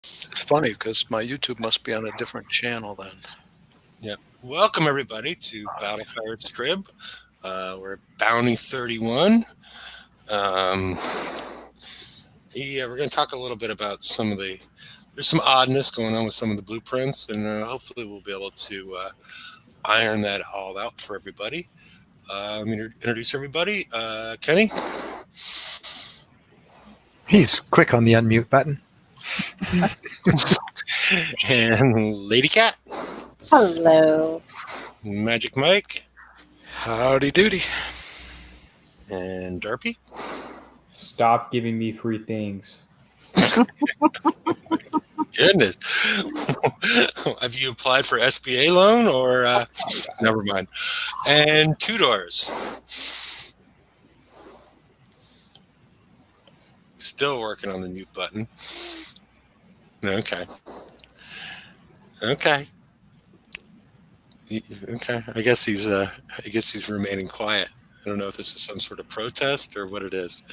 It's funny because my YouTube must be on a different channel then. Yep. Welcome everybody to Battle Pirates Crib. We're at Bounty 31. Um, we're going to talk a little bit about there's some oddness going on with some of the blueprints, and hopefully we'll be able to iron that all out for everybody. Let me introduce everybody. Kenny. He's quick on the unmute button. And Lady Cat. Hello. Magic Mike. Howdy doody. And Derpy. Stop giving me free things. Goodness. Have you applied for SBA loan or never mind. And Two Doors. Still working on the mute button. Okay. Okay. I guess he's remaining quiet. I don't know if this is some sort of protest or what it is.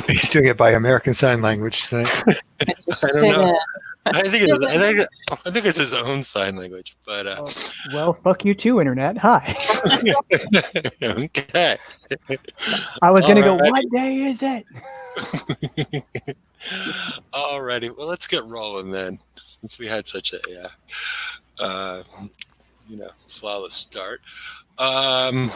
He's doing it by American Sign Language tonight. I don't know. I think it's his own sign language, but well, fuck you too, Internet. Hi. Okay. I was gonna go. What day is it? Alrighty. Well, let's get rolling then, since we had such a flawless start. The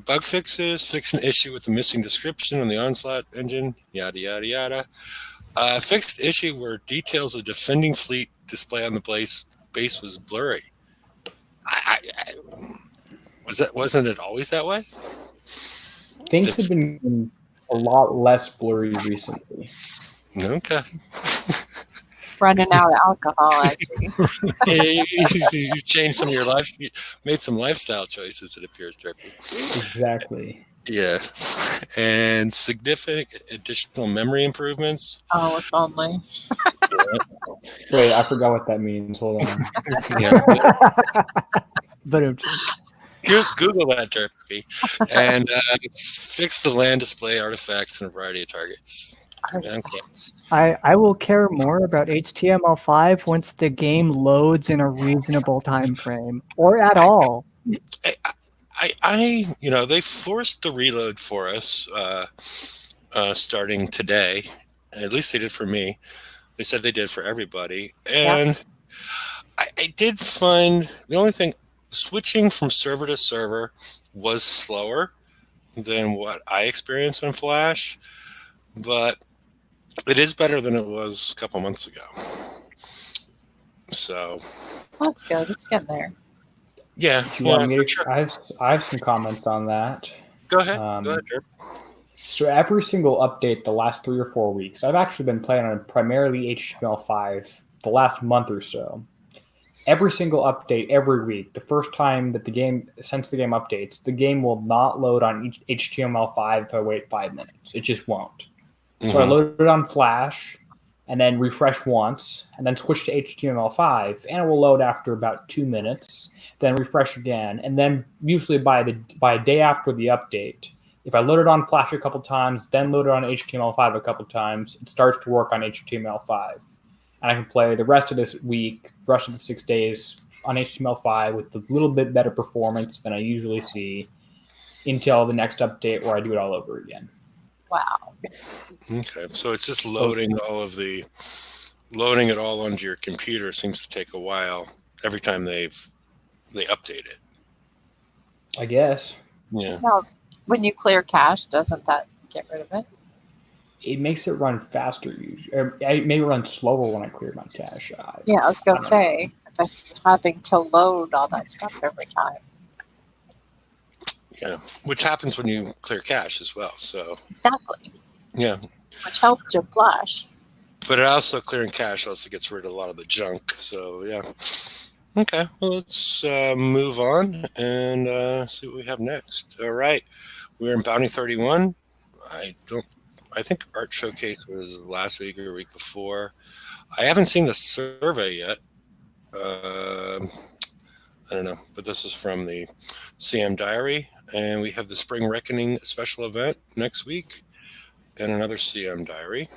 bug fixes, fix an issue with the missing description on the Onslaught engine, yada yada yada. Fixed issue where details of defending fleet display on the base was blurry. Wasn't it always that way? Things have been a lot less blurry recently. Okay. Running out of alcohol, actually. You changed some of your life, you made some lifestyle choices, it appears, Derpy. Exactly. Yeah. And significant additional memory improvements. Oh, if only. Wait, I forgot what that means. Hold on. Yeah. But Google that, Derpy. And fix the land display artifacts and a variety of targets. Okay. I will care more about HTML5 once the game loads in a reasonable time frame, or at all. They forced the reload for us starting today. At least they did for me. They said they did for everybody. And yeah. I did find the only thing, switching from server to server was slower than what I experienced on Flash, but it is better than it was a couple months ago. So that's good. It's getting there. Yeah. Sure. I have some comments on that. Go ahead. Go ahead, Derp. So every single update the last 3 or 4 weeks, I've actually been playing on primarily HTML5 the last month or so. Every single update every week, the first time that since the game updates, the game will not load on HTML5 if I wait 5 minutes. It just won't. So I load it on Flash and then refresh once and then switch to HTML5 and it will load after about 2 minutes, then refresh again. And then usually by a day after the update, if I load it on Flash a couple times, then load it on HTML5 a couple times, it starts to work on HTML5. And I can play the rest of this week, the rest of the 6 days on HTML5 with a little bit better performance than I usually see until the next update where I do it all over again. Wow. Okay, so it's just loading it all onto your computer seems to take a while every time they update it. I guess. Yeah. Now, when you clear cache, doesn't that get rid of it? It makes it run faster usually. Or it may run slower when I clear my cache. Yeah, I was going to say, if it's having to load all that stuff every time. Yeah, which happens when you clear cache as well. So exactly. Yeah. Which helped your Flash. But it also, clearing cache also gets rid of a lot of the junk. So yeah. Okay, well, let's move on and see what we have next. All right, we're in Bounty 31. I think Art Showcase was last week or the week before. I haven't seen the survey yet. I don't know, but this is from the CM Diary, and we have the Spring Reckoning special event next week. and another CM diary.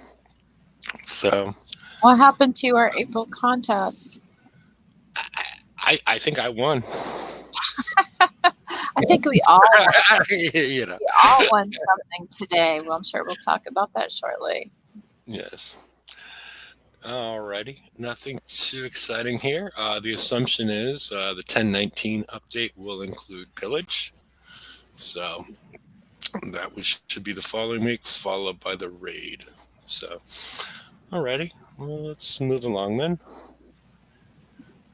So What happened to our April contest? I think I won. I think we all You know. we all won something today. Well, I'm sure we'll talk about that shortly. Yes. Alrighty. Nothing too exciting here. The assumption is the 1019 update will include pillage. So that should be the following week, followed by the raid. So, alrighty. Well, let's move along then.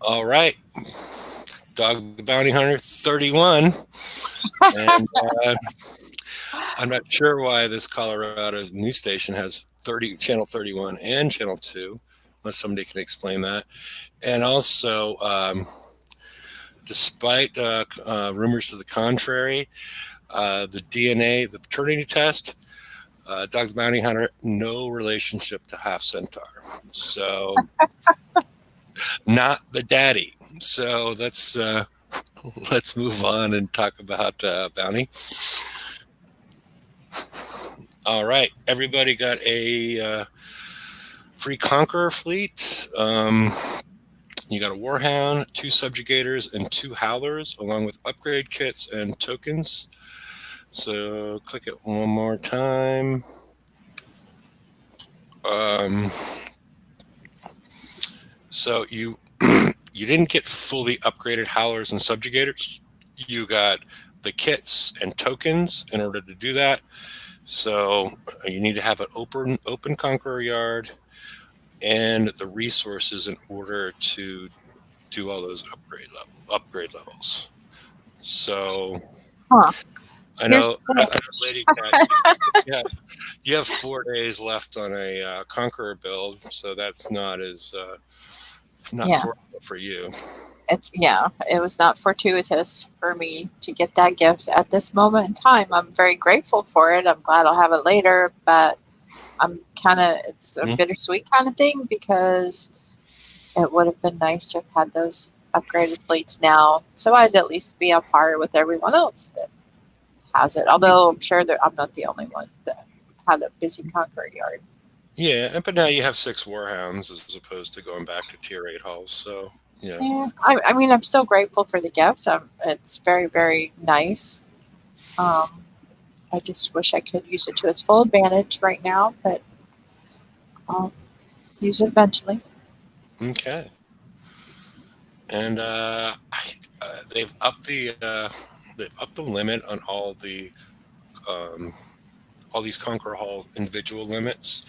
All right. Dog the Bounty Hunter 31. And I'm not sure why this Colorado news station has channel 31 and channel 2, unless somebody can explain that. And also, despite rumors to the contrary, the DNA, the paternity test, Dog the Bounty Hunter, no relationship to Half Centaur. So, not the daddy. So let's move on and talk about Bounty. All right, everybody got a free Conqueror fleet. You got a Warhound, 2 Subjugators, and 2 Howlers, along with upgrade kits and tokens. So click it one more time. So you you didn't get fully upgraded Howlers and Subjugators. You got the kits and tokens in order to do that. So you need to have an open Conqueror yard and the resources in order to do all those upgrade levels. So I know, Lady Cat, you have 4 days left on a Conqueror build, so that's not as fortunate for you. It was not fortuitous for me to get that gift at this moment in time. I'm very grateful for it. I'm glad I'll have it later, but it's a bittersweet kind of thing because it would have been nice to have had those upgraded fleets now, so I'd at least be on par with everyone else that has it. Although I'm sure that I'm not the only one that had a busy Conqueror yard. Yeah, but now you have 6 Warhounds as opposed to going back to tier 8 hulls. So yeah. I mean, I'm still grateful for the gift. It's very, very nice. I just wish I could use it to its full advantage right now, but I'll use it eventually. Okay. And they've upped the limit on all these Conqueror Hall individual limits.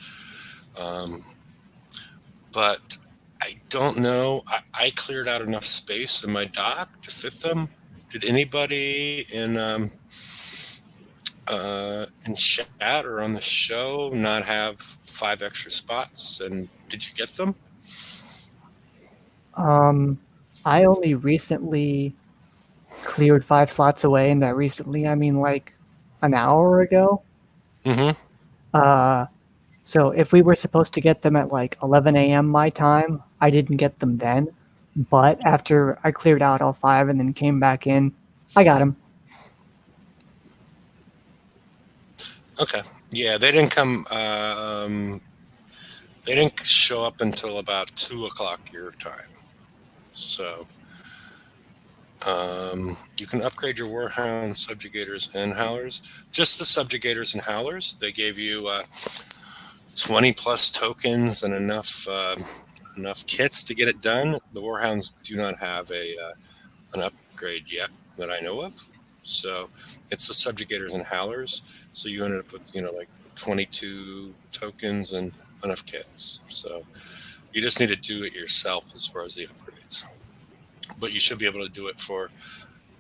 But I don't know. I cleared out enough space in my dock to fit them. Did anybody in chat or on the show not have 5 extra spots? And did you get them? I only recently cleared 5 slots away, and that recently, I mean like an hour ago. Mm-hmm. So if we were supposed to get them at like 11 a.m. my time, I didn't get them then. But after I cleared out all 5 and then came back in, I got them. Okay. Yeah, they didn't come. They didn't show up until about 2 o'clock your time. So you can upgrade your Warhound, Subjugators, and Howlers. Just the Subjugators and Howlers. They gave you 20 plus tokens and enough kits to get it done. The Warhounds do not have an upgrade yet that I know of. So it's the Subjugators and Howlers. So you ended up with like 22 tokens and enough kits. So you just need to do it yourself as far as the upgrades. But you should be able to do it for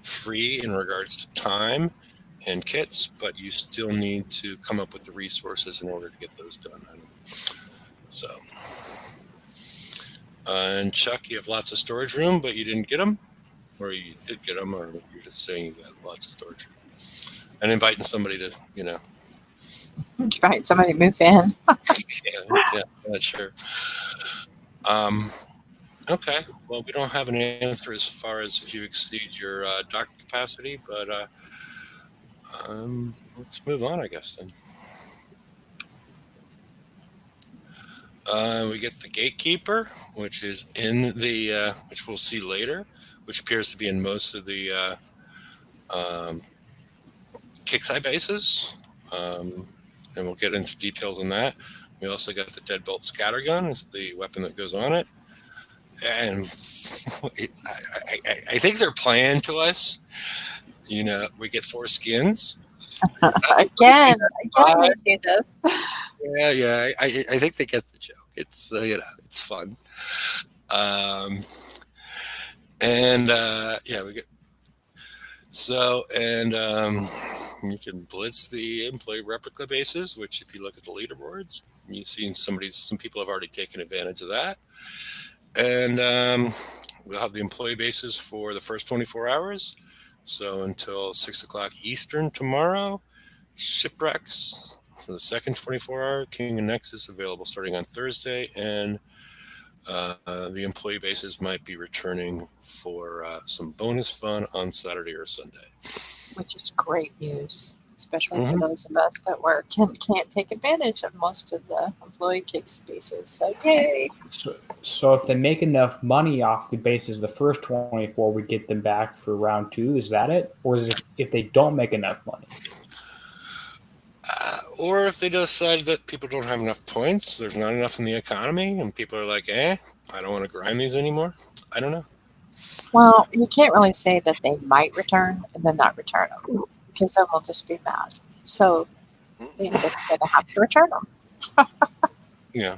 free in regards to time and kits, but you still need to come up with the resources in order to get those done. So, and Chuck, you have lots of storage room, but you didn't get them? Or you did get them, or you're just saying you got lots of storage room? And inviting somebody to, Invite somebody to move in. yeah, sure. Okay, well, we don't have an answer as far as if you exceed your dock capacity, but let's move on, I guess, then. We get the Gatekeeper, which is in the which we'll see later, which appears to be in most of the Kixeye bases. And we'll get into details on that. We also got the Deadbolt scattergun, is the weapon that goes on it. And I think they're playing to us. We get 4 skins. Again, you do this. Yeah. I think they get the joke. It's it's fun. We get you can blitz the employee replica bases, which if you look at the leaderboards, you've seen some people have already taken advantage of that. And we'll have the employee bases for the first 24 hours. So until 6 o'clock Eastern tomorrow. Shipwrecks for the second 24-hour. King and Nexus available starting on Thursday. And the employee bases might be returning for some bonus fun on Saturday or Sunday. Which is great news, especially for those of us that can't take advantage of most of the employee kick spaces. So yay! So if they make enough money off the bases the first 24, we get them back for round 2. Is that it? Or is it if they don't make enough money? Or if they decide that people don't have enough points, there's not enough in the economy, and people are like, I don't want to grind these anymore. I don't know. Well, you can't really say that they might return and then not return them, because then we'll just be mad. So they're just going to have to return them. Yeah.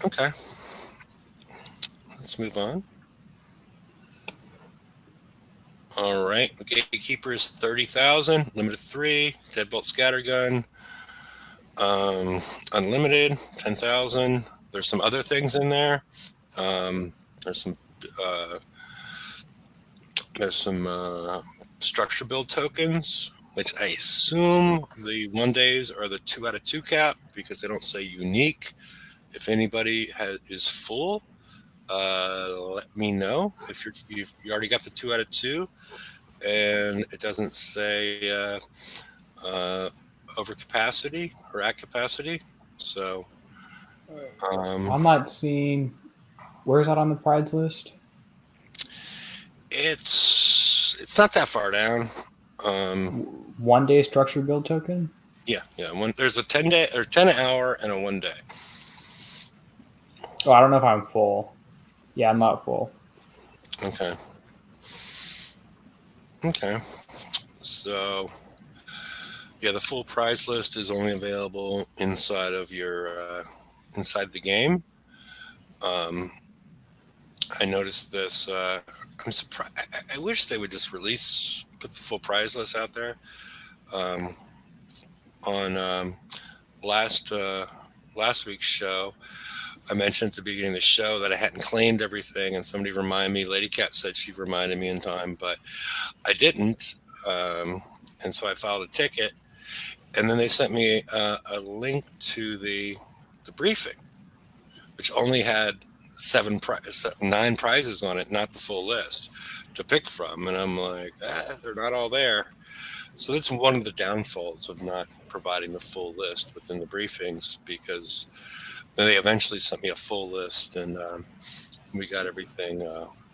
Okay. Let's move on. All right. The Gatekeeper is 30,000, limited 3, Deadbolt scattergun, unlimited 10,000. There's some other things in there. There's some structure build tokens, which I assume the 1 days are the 2 out of 2 cap because they don't say unique. If anybody is full, let me know. If you already got the 2 out of 2, and it doesn't say over capacity or at capacity. So I'm not seeing. Where's that on the prize list? It's not that far down. 1 day structure build token. Yeah. There's a 10-day or 10-hour and a 1 day. Oh, I don't know if I'm full. Yeah, I'm not full. Okay. So, the full prize list is only available inside of your inside the game. I noticed this. I'm surprised. I wish they would just put the full prize list out there. On last week's show, I mentioned at the beginning of the show that I hadn't claimed everything, and somebody reminded me. Lady Cat said she reminded me in time, but I didn't, and so I filed a ticket. And then they sent me a link to the briefing, which only had 9 prizes on it, not the full list to pick from. And I'm like, they're not all there. So that's one of the downfalls of not providing the full list within the briefings, because then they eventually sent me a full list, and we got everything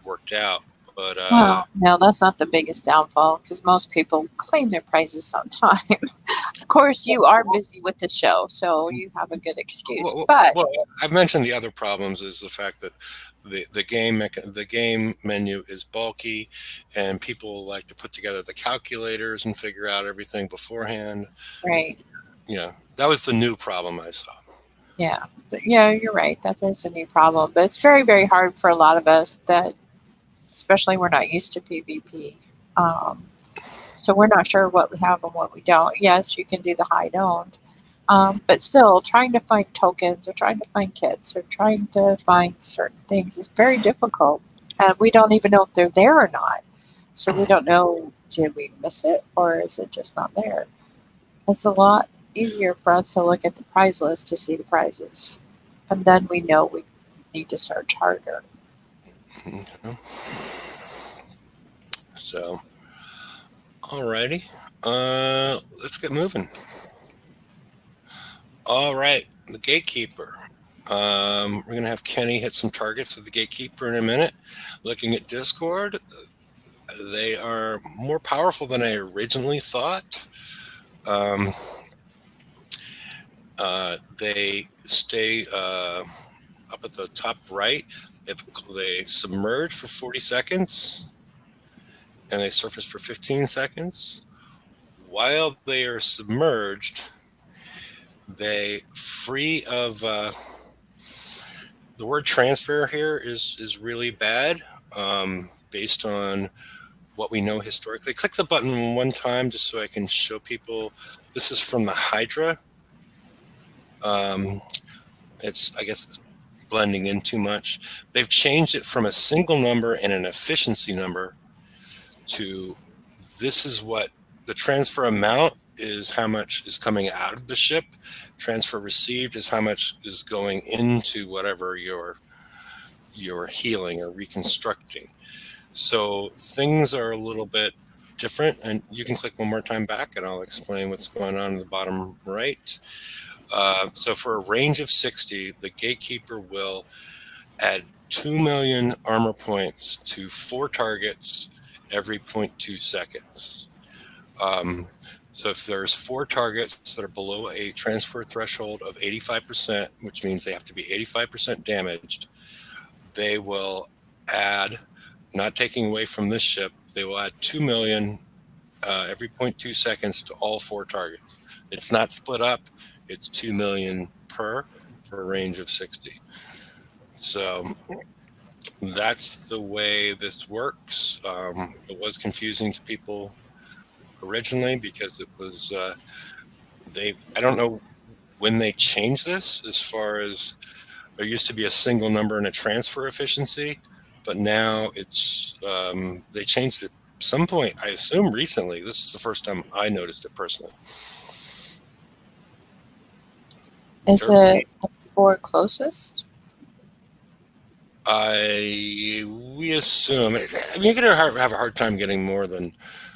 worked out. But well, no, that's not the biggest downfall, because most people claim their prizes on time. Of course, you are busy with the show, so you have a good excuse. But I've mentioned the other problems is the fact that the game menu is bulky, and people like to put together the calculators and figure out everything beforehand. Right. That was the new problem I saw. Yeah, you're right. That is a new problem, but it's very, very hard for a lot of us that, especially we're not used to PvP. So we're not sure what we have and what we don't. Yes, you can do the hide owned, but still trying to find tokens or trying to find kits or trying to find certain things is very difficult. And we don't even know if they're there or not. So we don't know, did we miss it or is it just not there? It's a lot easier for us to look at the prize list to see the prizes. And then we know we need to search harder. Okay. So, alrighty, let's get moving. All right, the Gatekeeper. We're going to have Kenny hit some targets with the Gatekeeper in a minute. Looking at Discord, they are more powerful than I originally thought. They stay up at the top right. They submerge for 40 seconds and they surface for 15 seconds. While they are submerged, they free of the word transfer here is really bad based on what we know historically. Click the button one time just so I can show people. This is from the Hydra. I guess it's blending in too much. They've changed it from a single number and an efficiency number to this is what the transfer amount is, how much is coming out of the ship. Transfer received is how much is going into whatever you're healing or reconstructing. So things are a little bit different, and you can click one more time back and I'll explain what's going on in the bottom right. So for a range of 60, the Gatekeeper will add 2 million armor points to 4 targets every 0.2 seconds. So if there's 4 targets that are below a transfer threshold of 85%, which means they have to be 85% damaged, they will add, not taking away from this ship, they will add 2 million every 0.2 seconds to all 4 targets. It's not split up. It's 2 million per for a range of 60. So that's the way this works. It was confusing to people originally because it was I don't know when they changed this, as far as there used to be a single number and a transfer efficiency, but now it's they changed it some point, I assume recently. This is the first time I noticed it personally. Is it 4 closest? We assume. I mean, you're gonna have a hard time getting more than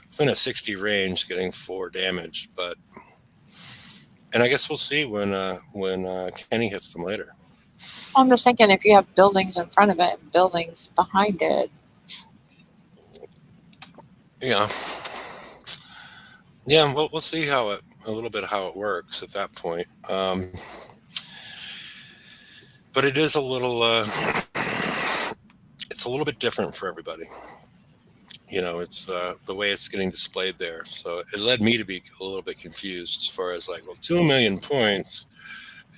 within a 60 range, getting 4 damage. But and I guess we'll see when Kenny hits them later. I'm just thinking if you have buildings in front of it and buildings behind it. Yeah. Yeah. Well, we'll see a little bit how it works at that point. But it is a little. It's a little bit different for everybody. You know, it's the way it's getting displayed there. So it led me to be a little bit confused as far as like, well, 2 million points,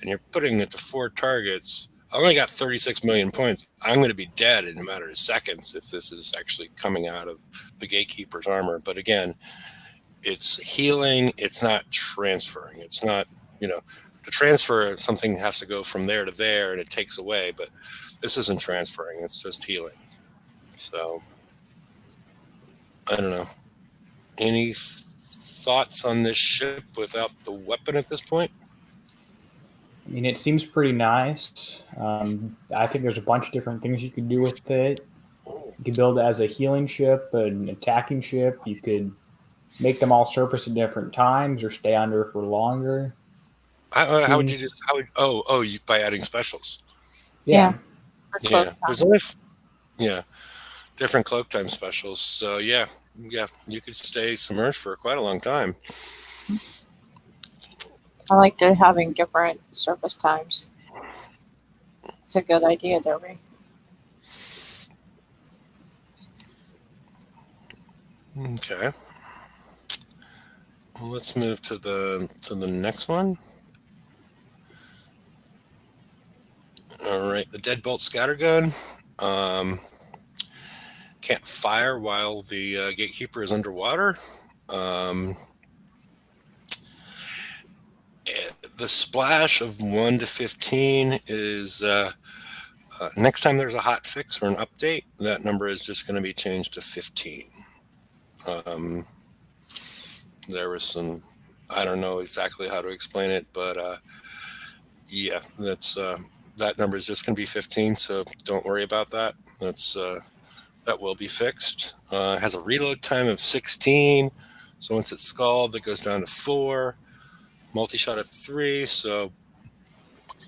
and you're putting it to 4 targets. I only got 36 million points. I'm going to be dead in a matter of seconds if this is actually coming out of the Gatekeeper's armor. But again, it's healing. It's not transferring. It's not, to transfer, something has to go from there to there and it takes away. But this isn't transferring. It's just healing. So I don't know. Any thoughts on this ship without the weapon at this point? I mean, it seems pretty nice. I think there's a bunch of different things you could do with it. You could build it as a healing ship, an attacking ship. You could make them all surface at different times or stay under for longer. How would you just? By adding specials. Yeah. Yeah. There's only, different cloak time specials. So yeah, you could stay submerged for quite a long time. I like having different surface times. It's a good idea, Dobry. Okay. Well, let's move to the next one. All right, the Deadbolt scattergun. Can't fire while the Gatekeeper is underwater. The splash of 1 to 15 is next time there's a hot fix or an update, that number is just going to be changed to 15. There was some, I don't know exactly how to explain it, but that's that number is just going to be 15. So don't worry about that. That will be fixed. It has a reload time of 16. So once it's scalded, it goes down to 4. Multi-shot of 3. So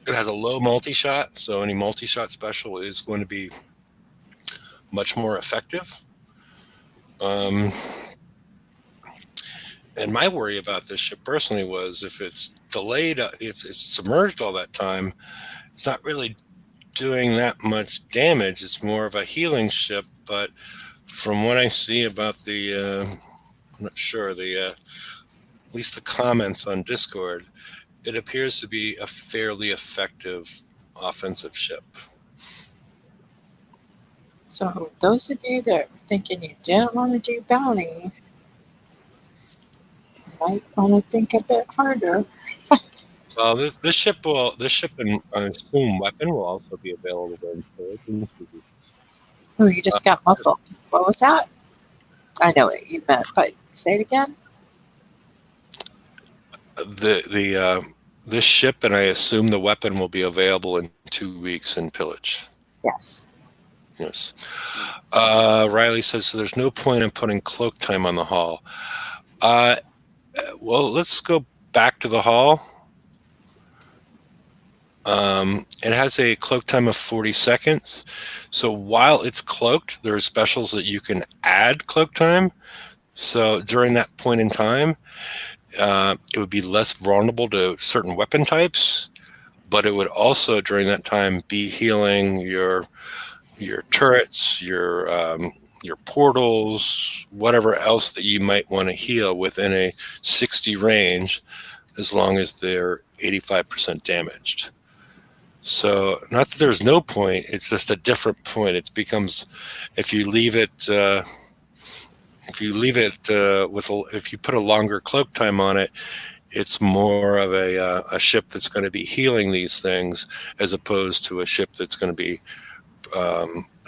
It has a low multi-shot, so any multi-shot special is going to be much more effective. And my worry about this ship personally was if it's delayed, if it's submerged all that time, it's not really doing that much damage. It's more of a healing ship. But from what I see about the, I'm not sure, at least the comments on Discord, it appears to be a fairly effective offensive ship. So those of you that were thinking you didn't want to do bounty might want to think a bit harder. Well, this ship and I assume weapon will also be available in storage. Oh, you just got muffled. What was that? I know what you meant, but say it again. This ship and I assume the weapon will be available in 2 weeks in pillage. Yes. Yes. Riley says so there's no point in putting cloak time on the hall. Well, let's go back to the hall. It has a cloak time of 40 seconds. So while it's cloaked, there are specials that you can add cloak time. So during that point in time, it would be less vulnerable to certain weapon types, but it would also during that time be healing your turrets, your portals, whatever else that you might want to heal within a 60 range, as long as they're 85% damaged. So not that there's no point, it's just a different point. It becomes, if you leave it if you put a longer cloak time on it, it's more of a ship that's going to be healing these things as opposed to a ship that's going to be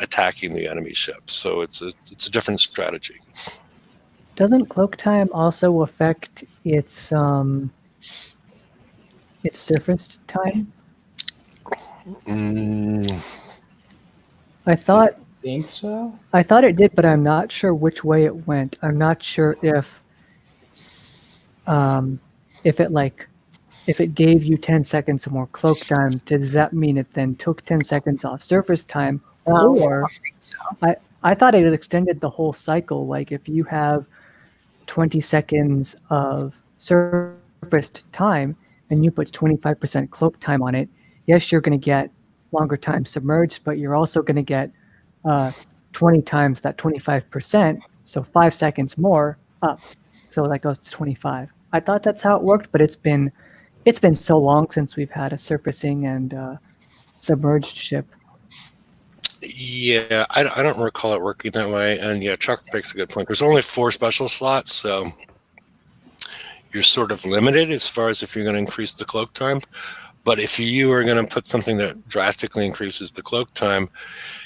attacking the enemy ship. So it's a different strategy. Doesn't cloak time also affect its surface time? I thought Think so? I thought it did, but I'm not sure which way it went. I'm not sure if it gave you 10 seconds more cloak time, does that mean it then took 10 seconds off surface time? No, Or I don't think so. I thought it extended the whole cycle. Like if you have 20 seconds of surface time and you put 25% cloak time on it, yes, you're going to get longer time submerged, but you're also going to get 20 times that 25%, so 5 seconds more up. So that goes to 25. I thought that's how it worked, but it's been so long since we've had a surfacing and submerged ship. Yeah, I don't recall it working that way. And yeah, Chuck makes a good point. There's only 4 special slots, so you're sort of limited as far as if you're going to increase the cloak time. But if you are going to put something that drastically increases the cloak time,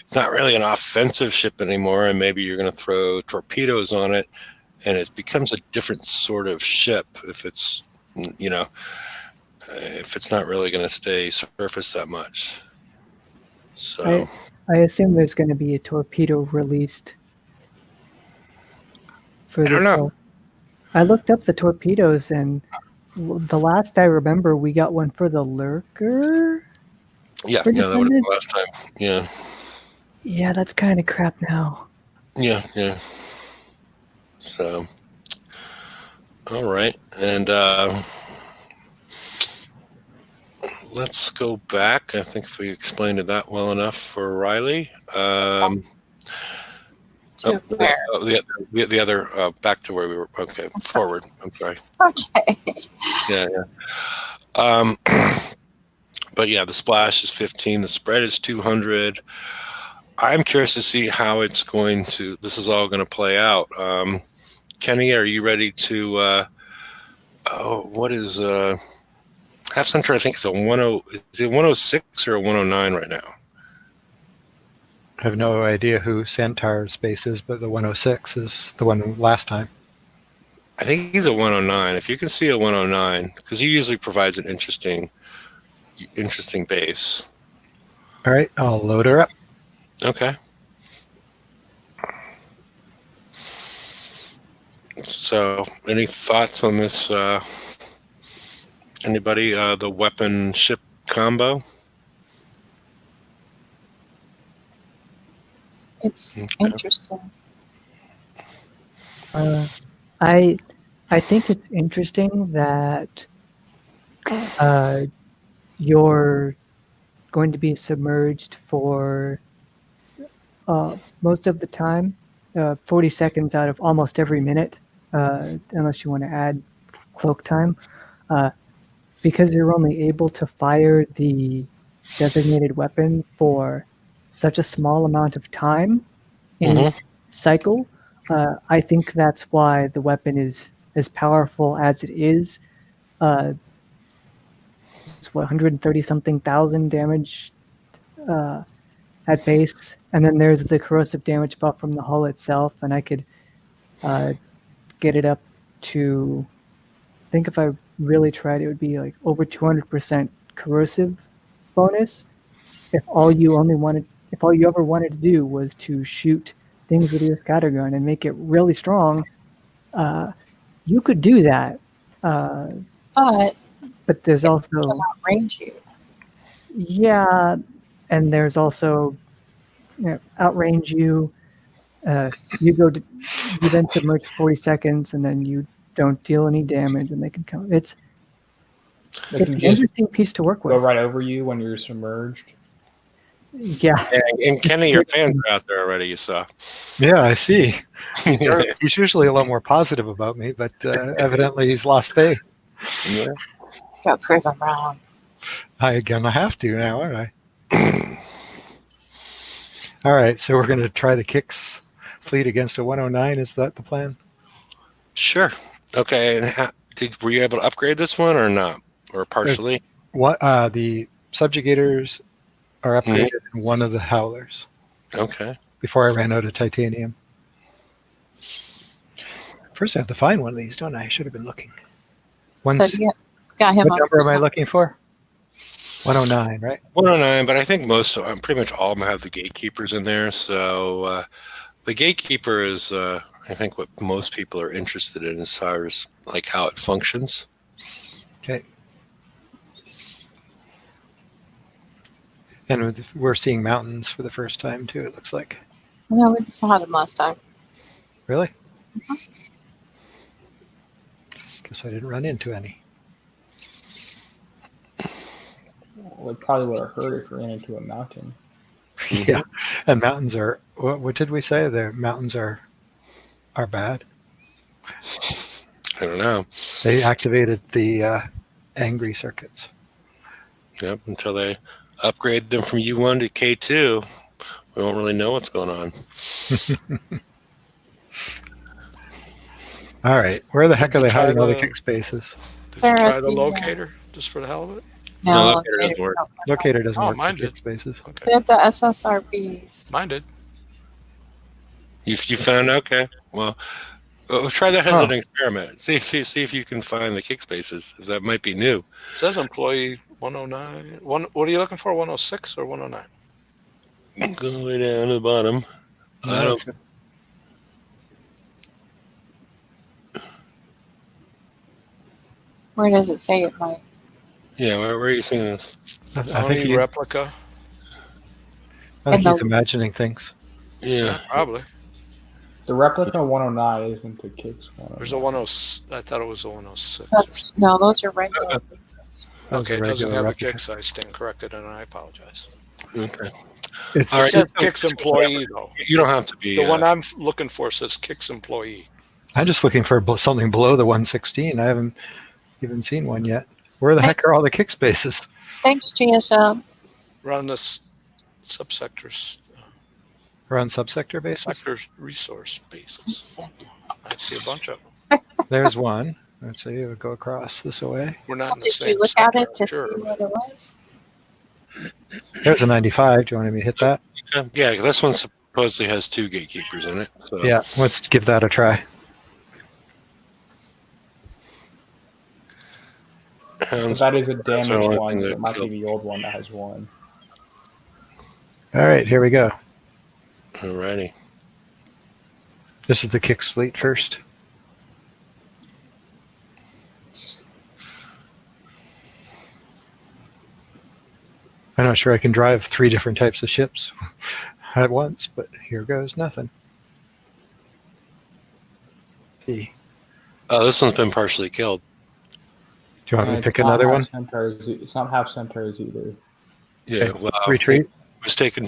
it's not really an offensive ship anymore, and maybe you're going to throw torpedoes on it, and it becomes a different sort of ship if it's, if it's not really going to stay surface that much. So I assume there's going to be a torpedo released for I don't this. know. I looked up the torpedoes, and the last I remember, we got one for the Lurker. Yeah, that would have been last time. Yeah. Yeah, that's kind of crap now. Yeah. So, all right, and let's go back. I think if we explained that well enough for Riley. To where? The other back to where we were. Okay, forward. I'm sorry. Okay. Yeah. But yeah, the splash is 15. The spread is 200. I'm curious to see how it's going to. This is all going to play out. Kenny, are you ready to? What is Half Center? I think it's a 10. Is it 106 or a 109 right now? I have no idea who Centaur's base is, but the 106 is the one last time. I think he's a 109. If you can see a 109, because he usually provides an interesting base. All right, I'll load her up. Okay. So, any thoughts on this? Anybody? The weapon ship combo. It's Okay. interesting. I think it's interesting that you're going to be submerged for most of the time, 40 seconds out of almost every minute, unless you want to add cloak time, because you're only able to fire the designated weapon for such a small amount of time in each cycle. I think that's why the weapon is as powerful as it is. It's 130 something thousand damage at base, and then there's the corrosive damage buff from the hull itself, and I could get it up to, I think if I really tried, it would be like over 200% corrosive bonus. If all you ever wanted to do was to shoot things with your scattergun and make it really strong, you could do that. But There's it also will outrange you. yeah, and there's also outrange you. You then submerge 40 seconds, and then you don't deal any damage, and they can come. It's They can an just interesting piece to work go with. right over you when you're submerged. Yeah, And Kenny, your fans are out there already. You saw. Yeah, I see. He's usually a lot more positive about me, but evidently he's lost faith. Yeah. Got prove I'm wrong. I have to now, aren't I? All right, so we're going to try the Kix fleet against a 109. Is that the plan? Sure. Okay. And were you able to upgrade this one or not, or partially? What the subjugators are upgraded in one of the howlers. Okay. Before I ran out of titanium. First, I have to find one of these, don't I? I should have been looking. So you got him What on number am I percent. looking for? 109, right? 109, but I think pretty much all of them have the Gatekeepers in there. So the Gatekeeper is, I think, what most people are interested in as far as like how it functions. Okay. And we're seeing mountains for the first time too. It looks like. No, we just had him last time. Really? Guess I didn't run into any. Well, it probably would have hurt if we ran into a mountain. Yeah, and mountains are. What did we say? The mountains are bad. I don't know. They activated the angry circuits. Yep. Until they upgrade them from U1 to K2, we don't really know what's going on. All right, where the heck are they Try hiding all the the- kick spaces? Did They're you try at the the, locator just for the hell of it? No, No, locator doesn't work. Locator doesn't Oh, work mine for did. kick spaces. Okay. They have the SSRBs. Mine did. You found okay. Well, try that as Oh. an experiment. See if you can find the kick spaces. If that might be new. It says employee 109. What are you looking for? 106 or 109? Go way down to the bottom. I don't. Where does it say it might? Yeah, where are you thinking? I think Tony replica. he's imagining things. Yeah. Probably. The replica 109 isn't the Kix one. There's a 10. I thought it was a 106. No, those are regular pizzas. That was Okay, a it doesn't regular have a replica. kick, so I stand corrected, and I apologize. Okay. It's All It right. says Kix employee, though. You don't have to be. The one I'm looking for says Kix employee. I'm just looking for something below the 116. I haven't even seen one yet. Where the heck are all the kick spaces? Thanks, GSM. Run this subsectors, We're on subsector basis. sectors resource basis. I see a bunch of them. There's one. Let's see. We'll go across this way. We're not in the Did same you look sector, at it to sure. see what it was? There's a 95. Do you want me to hit that? Yeah, this one supposedly has 2 Gatekeepers in it. So. Yeah. Let's give that a try. So that is a That's the only damaged one. thing that It might be killed- the old one that has one. All right. Here we go. Alrighty. This is the Kix fleet first. I'm not sure I can drive 3 different types of ships at once, but here goes nothing. See. Oh, this one's been partially killed. Do you want me to And pick it's not another half one? Centaurs. It's not half centaurs either. Yeah, Okay. well, Retreat. it was taken.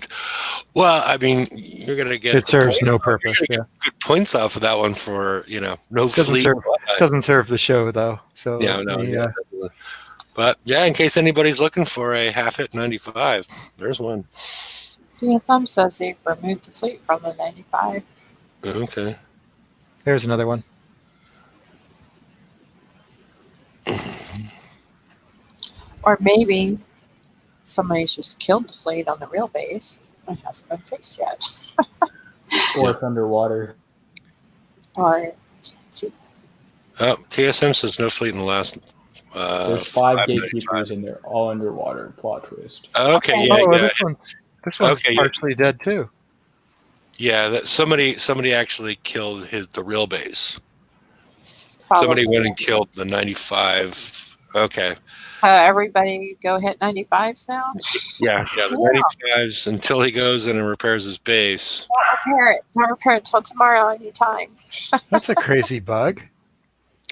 Well, I mean, you're gonna get. It serves no purpose. Yeah, Good points off of that one for no fleet. doesn't serve the show though. So Yeah, no, yeah. But yeah, in case anybody's looking for a half hit 95, there's one. DSM says they removed the fleet from the 95. Okay. There's another one. Or maybe somebody's just killed the fleet on the real base and hasn't been fixed yet. Or it's underwater. Or can't see. Oh, TSM says no fleet in the last. There's 5 595. gatekeepers and they're all underwater. Plot twist. Okay, Okay. yeah, Oh, yeah, this one's Okay, yeah. partially dead too. yeah. That somebody actually killed the real base. Probably. Somebody went and killed the 95. Okay. So everybody go hit 95s now? Yeah, the 95s until he goes in and repairs his base. Don't repair it. Don't repair it until tomorrow anytime. That's a crazy bug.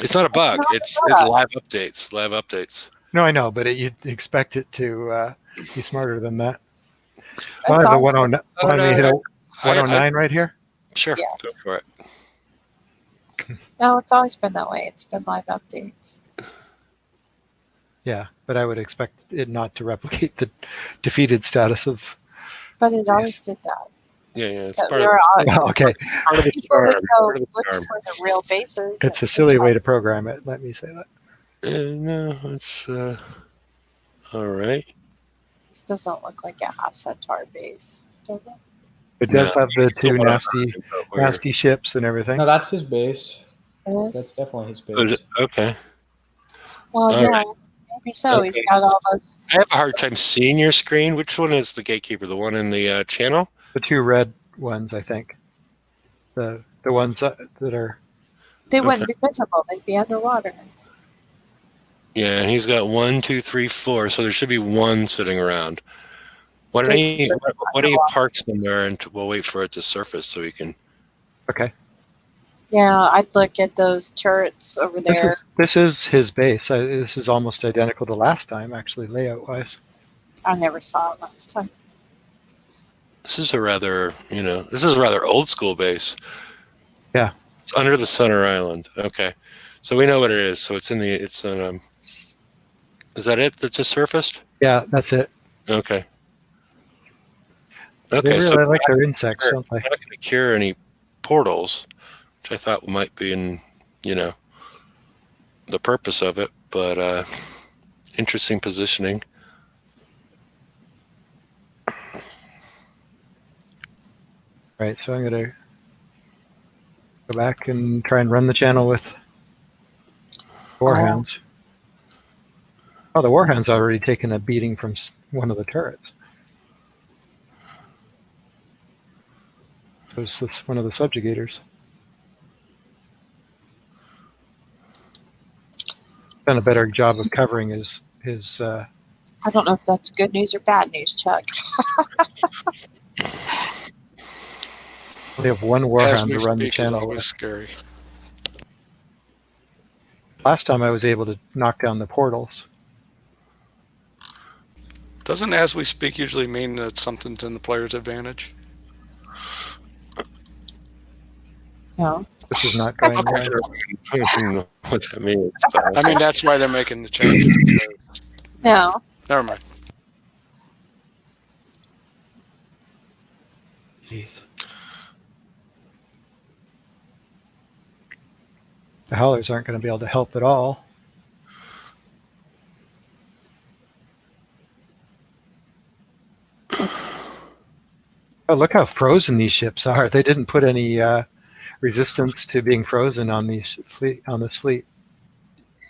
It's not a bug. not It's a bug. live updates. Live updates. No, I know, but you'd expect it to be smarter than that. That's Well, I have a awesome. 109. Want me to hit a 109 right here? Sure, Yes. go for it. No, it's always been that way. It's been live updates. Yeah, but I would expect it not to replicate the defeated status of. But it always did that. Yeah, it's But part we of, were all, Well, okay, part of the people would charm. go Part of the looking charm. for the real bases. it's a and- silly way to program it. Let me say that. No, it's all right. This doesn't look like a half centaur base, does it? It does No, have the it's still 2 one of nasty ships and everything. No, that's his base. It is? That's definitely his base. Oh, is it? Okay. Well, all yeah, right. maybe so. He's Okay. got all those. I have a hard time seeing your screen. Which one is the Gatekeeper? The one in the channel? The 2 red ones, I think. The ones that are. They wouldn't be visible. They'd be underwater. Yeah, and he's got 1, 2, 3, 4. So there should be 1 sitting around. Why don't you park somewhere and we'll wait for it to surface so we can. Okay. Yeah, I'd look at those turrets over there. This is his base. This is almost identical to last time, actually, layout wise. I never saw it last time. This is a rather old school base. Yeah. It's under the center island. Okay. So we know what it is. So it's in is that it that just surfaced? Yeah, that's it. Okay. They Okay, really so like their insects, don't they? we're not going to cure any portals, which I thought might be in, the purpose of it, but interesting positioning. Right, so I'm going to go back and try and run the channel with Warhounds. Oh, the Warhound's already taken a beating from one of the turrets. So it's this one of the subjugators. Done a better job of covering his I don't know if that's good news or bad news, Chuck. we have 1 As Warhound we to run the speak is channel always with. scary. Last time I was able to knock down the portals. Doesn't as we speak usually mean that something's in the player's advantage? No. This is not going I well. don't know what that means. But I mean, that's why they're making the changes. No. Never mind. Jeez. The howlers aren't going to be able to help at all. Oh, look how frozen these ships are. They didn't put any resistance to being frozen on these fleet. On this fleet,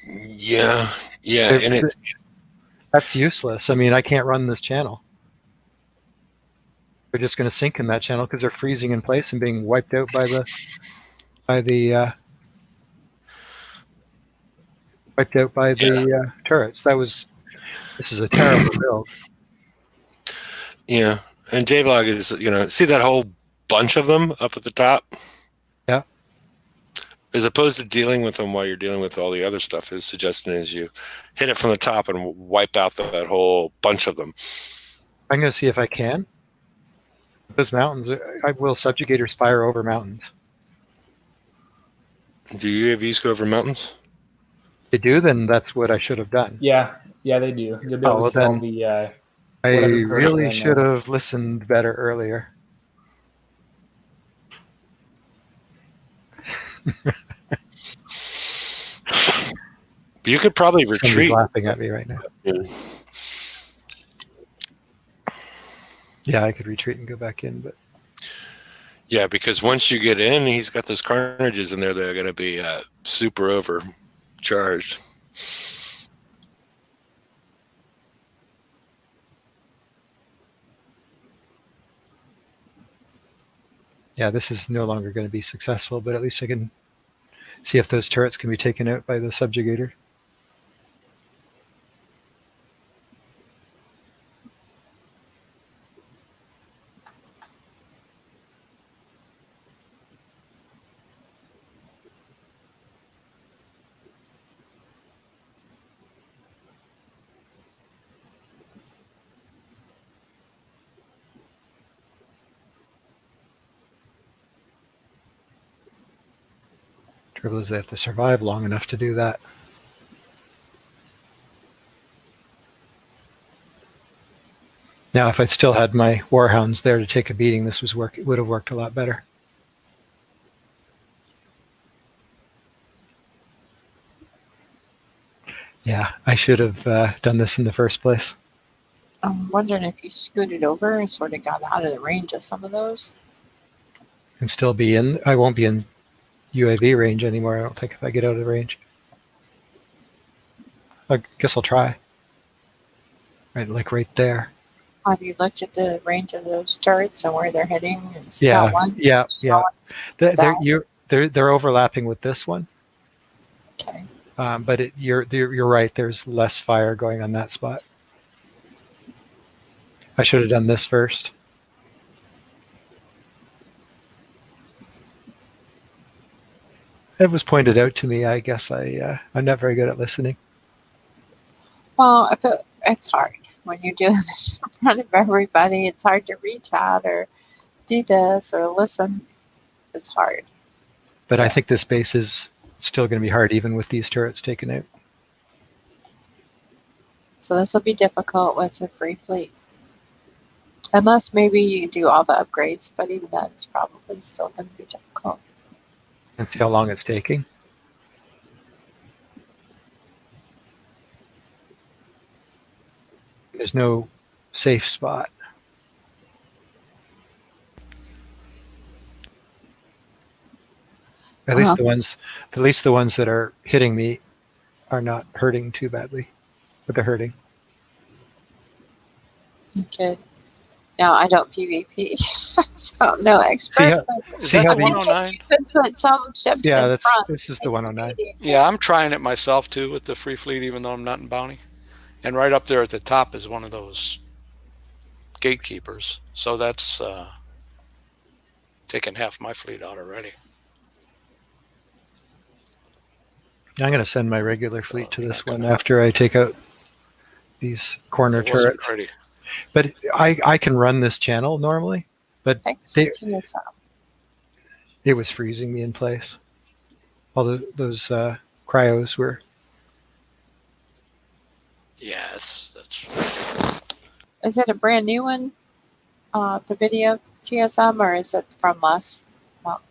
yeah, and it. that's useless. I mean, I can't run this channel. They're just going to sink in that channel because they're freezing in place and being wiped out by the turrets. This is a terrible build. Yeah, and JVlog is, see that whole bunch of them up at the top? Yeah. As opposed to dealing with them while you're dealing with all the other stuff, his suggestion is you hit it from the top and wipe out that whole bunch of them. I'm going to see if I can. Those mountains, will subjugators fire over mountains? Do UAVs go over mountains? They do, then that's what I should have done. Yeah, they do. You'll be able well to kill then, the. I whatever turrets are really in should there. have listened better earlier. You could probably Somebody's retreat. laughing at me right now. Yeah, I could retreat and go back in, but Yeah, because once you get in, he's got those carnages in there that are going to be super overcharged. yeah, this is no longer going to be successful, but at least I can see if those turrets can be taken out by the subjugator. Trouble is they have to survive long enough to do that. Now, if I still had my warhounds there to take a beating, this would have worked a lot better. Yeah, I should have done this in the first place. I'm wondering if you scooted over and sort of got out of the range of some of those. And still be in. I won't be in UAV range anymore, I don't think, if I get out of the range. I guess I'll try. Right there. Have you looked at the range of those turrets and where they're heading? And see Yeah, that one? yeah. That They're overlapping with this one. Okay. But you're right. There's less fire going on that spot. I should have done this first. It was pointed out to me. I guess I'm not very good at listening. Well, it's hard when you're doing this in front of everybody. It's hard to reach out or do this or listen. It's hard. But So- I think this base is still going to be hard, even with these turrets taken out. So this will be difficult with the free fleet. Unless maybe you do all the upgrades, but even then it's probably still going to be difficult. And see how long it's taking. There's no safe spot. At least the ones that are hitting me are not hurting too badly, but they're hurting. Okay. Now I don't PvP, so I'm no expert. Is See that how the the- 109? Could put some ships Yeah, in front. this is the 109. Yeah, I'm trying it myself too with the free fleet, even though I'm not in bounty. And right up there at the top is one of those gatekeepers. So that's taking half my fleet out already. I'm going to send my regular fleet to this one after I take out these corner It wasn't turrets. ready. But I can run this channel normally, but Thanks They- to this. it was freezing me in place. All those cryos were. Yes, that's Is it a brand new one? The video TSM, or is it from last month?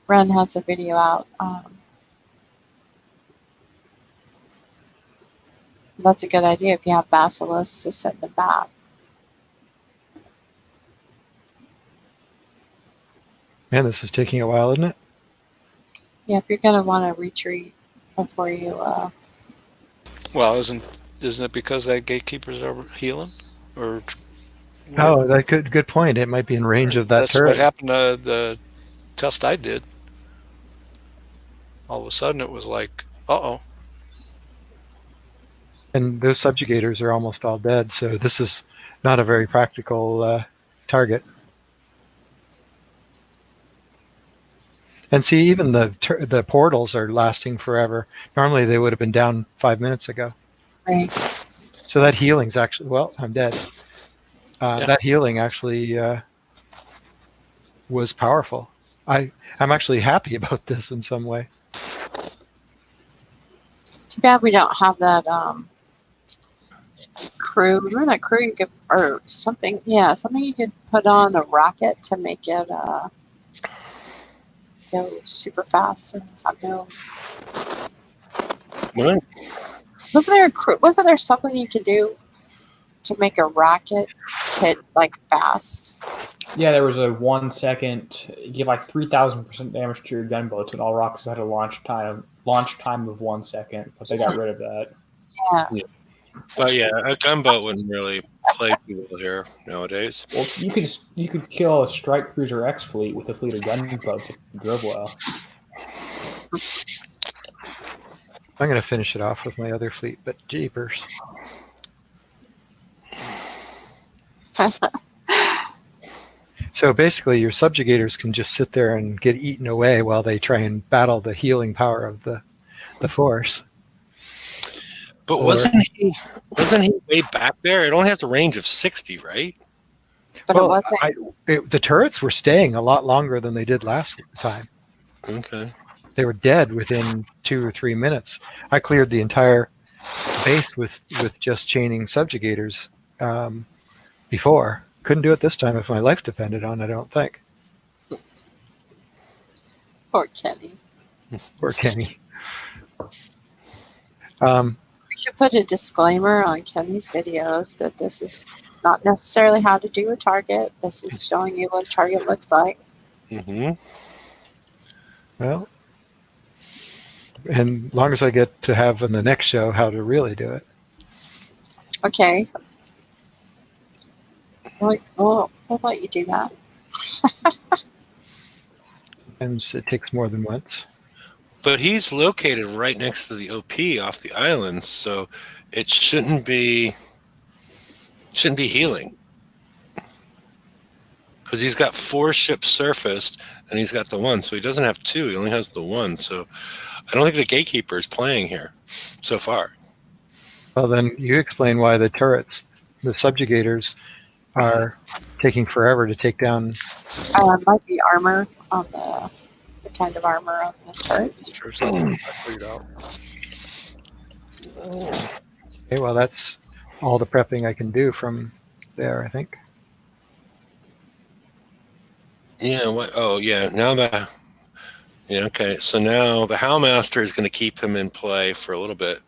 Ren has a video out. That's a good idea if you have basilisks to sit in the back. Man, this is taking a while, isn't it? Yeah, if you're gonna want to retreat before you. well, isn't it because that gatekeepers are healing? Or Oh, that good point. It might be in range of that that's turret. what happened to the test I did. all of a sudden it was like, uh-oh. And those subjugators are almost all dead, so this is not a very practical target. And see, even the portals are lasting forever. Normally they would have been down 5 minutes ago. Right. So that healing's actually, well, I'm dead. Yeah. That healing actually was powerful. I'm actually happy about this in some way. Too bad we don't have that crew. Remember that crew you could, or something? Yeah, something you could put on a rocket to make it go super fast and have no. What? Wasn't there a crew? Wasn't there something you could do to make a rocket hit like fast? Yeah, there was a 1 second. You give like 3,000% damage to your gunboats, and all rockets had a launch time of 1 second. But they got rid of that. Yeah. But yeah, a gunboat wouldn't really play people here nowadays. Well, you could kill a strike cruiser X fleet with a fleet of gunboats if you drove well. I'm going to finish it off with my other fleet, but jeepers. So basically, your subjugators can just sit there and get eaten away while they try and battle the healing power of the force. But wasn't he way back there? It only has a range of 60, right? But well, it wasn't. the turrets were staying a lot longer than they did last time. Okay. They were dead within 2 or 3 minutes. I cleared the entire base with just chaining subjugators before. Couldn't do it this time if my life depended on it, I don't think. Poor Kenny. Poor Kenny. We should put a disclaimer on Kenny's videos that this is not necessarily how to do a target. This is showing you what a target looks like. Mm-hmm. Well, and as long as I get to have in the next show how to really do it. Okay. We'll let you do that. Sometimes it takes more than once. But he's located right next to the OP off the island, so it shouldn't be healing. Because he's got 4 ships surfaced, and he's got the 1, so he doesn't have 2. He only has the 1. So I don't think the Gatekeeper is playing here so far. Well, then you explain why the turrets, the subjugators, are taking forever to take down. Might be armor on the kind of armor on the turret. Sure, something I figured out. Okay, well, that's all the prepping I can do from there, I think. Yeah. What? Oh, yeah. Now that. Yeah. Okay. So now the Howlmaster is going to keep him in play for a little bit.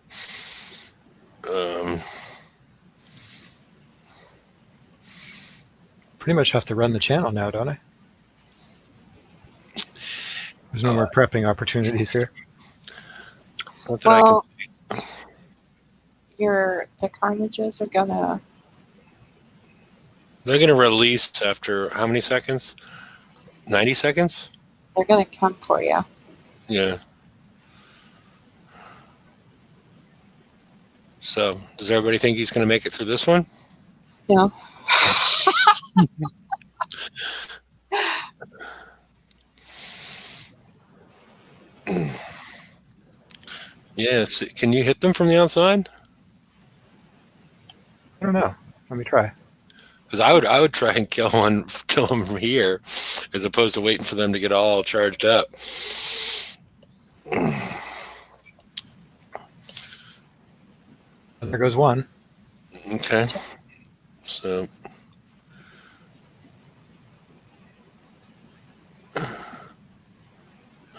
Pretty much have to run the channel now, don't I? There's no more prepping opportunities here. Not that I can Well, the Carnages are gonna. They're going to release after how many seconds? 90 seconds? They're gonna come for you. Yeah. So, does everybody think he's going to make it through this one? No. Yes. Can you hit them from the outside? I don't know. Let me try. Because I would try and kill them from here, as opposed to waiting for them to get all charged up. There goes one. Okay. So.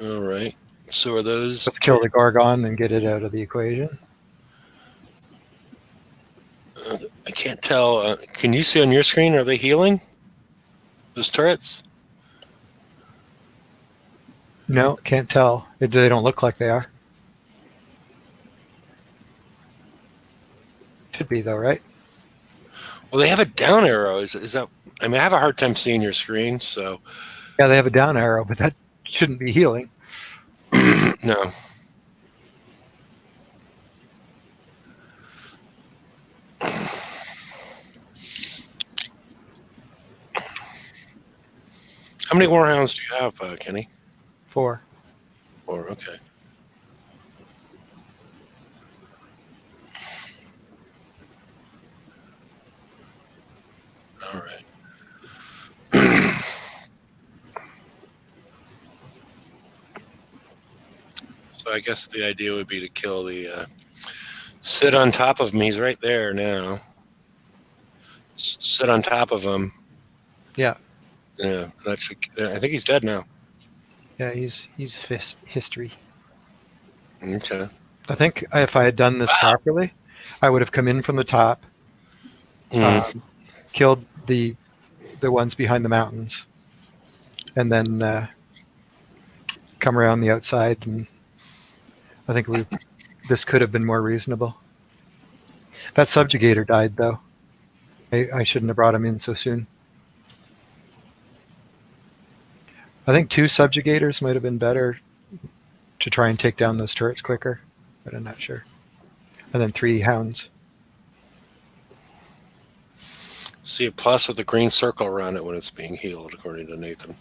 All right. So are those? Let's kill the Gorgon and get it out of the equation. I can't tell. Can you see on your screen? Are they healing? Those turrets? No, can't tell. They don't look like they are. Should be though, right? Well, they have a down arrow. Is that? I mean, I have a hard time seeing your screen. So. Yeah, they have a down arrow, but that shouldn't be healing. No. How many warhounds do you have, Kenny? 4. 4. Okay. All right. So I guess the idea would be to kill the. Sit on top of him. He's right there now. Sit on top of him. Yeah. Yeah. That should, I think he's dead now. Yeah, he's history. Okay. I think if I had done this properly, I would have come in from the top, killed the ones behind the mountains, and then come around the outside, and I think this could have been more reasonable. That subjugator died, though. I shouldn't have brought him in so soon. I think 2 subjugators might have been better to try and take down those turrets quicker, but I'm not sure. And then 3 hounds. See a plus with a green circle around it when it's being healed, according to Nathan.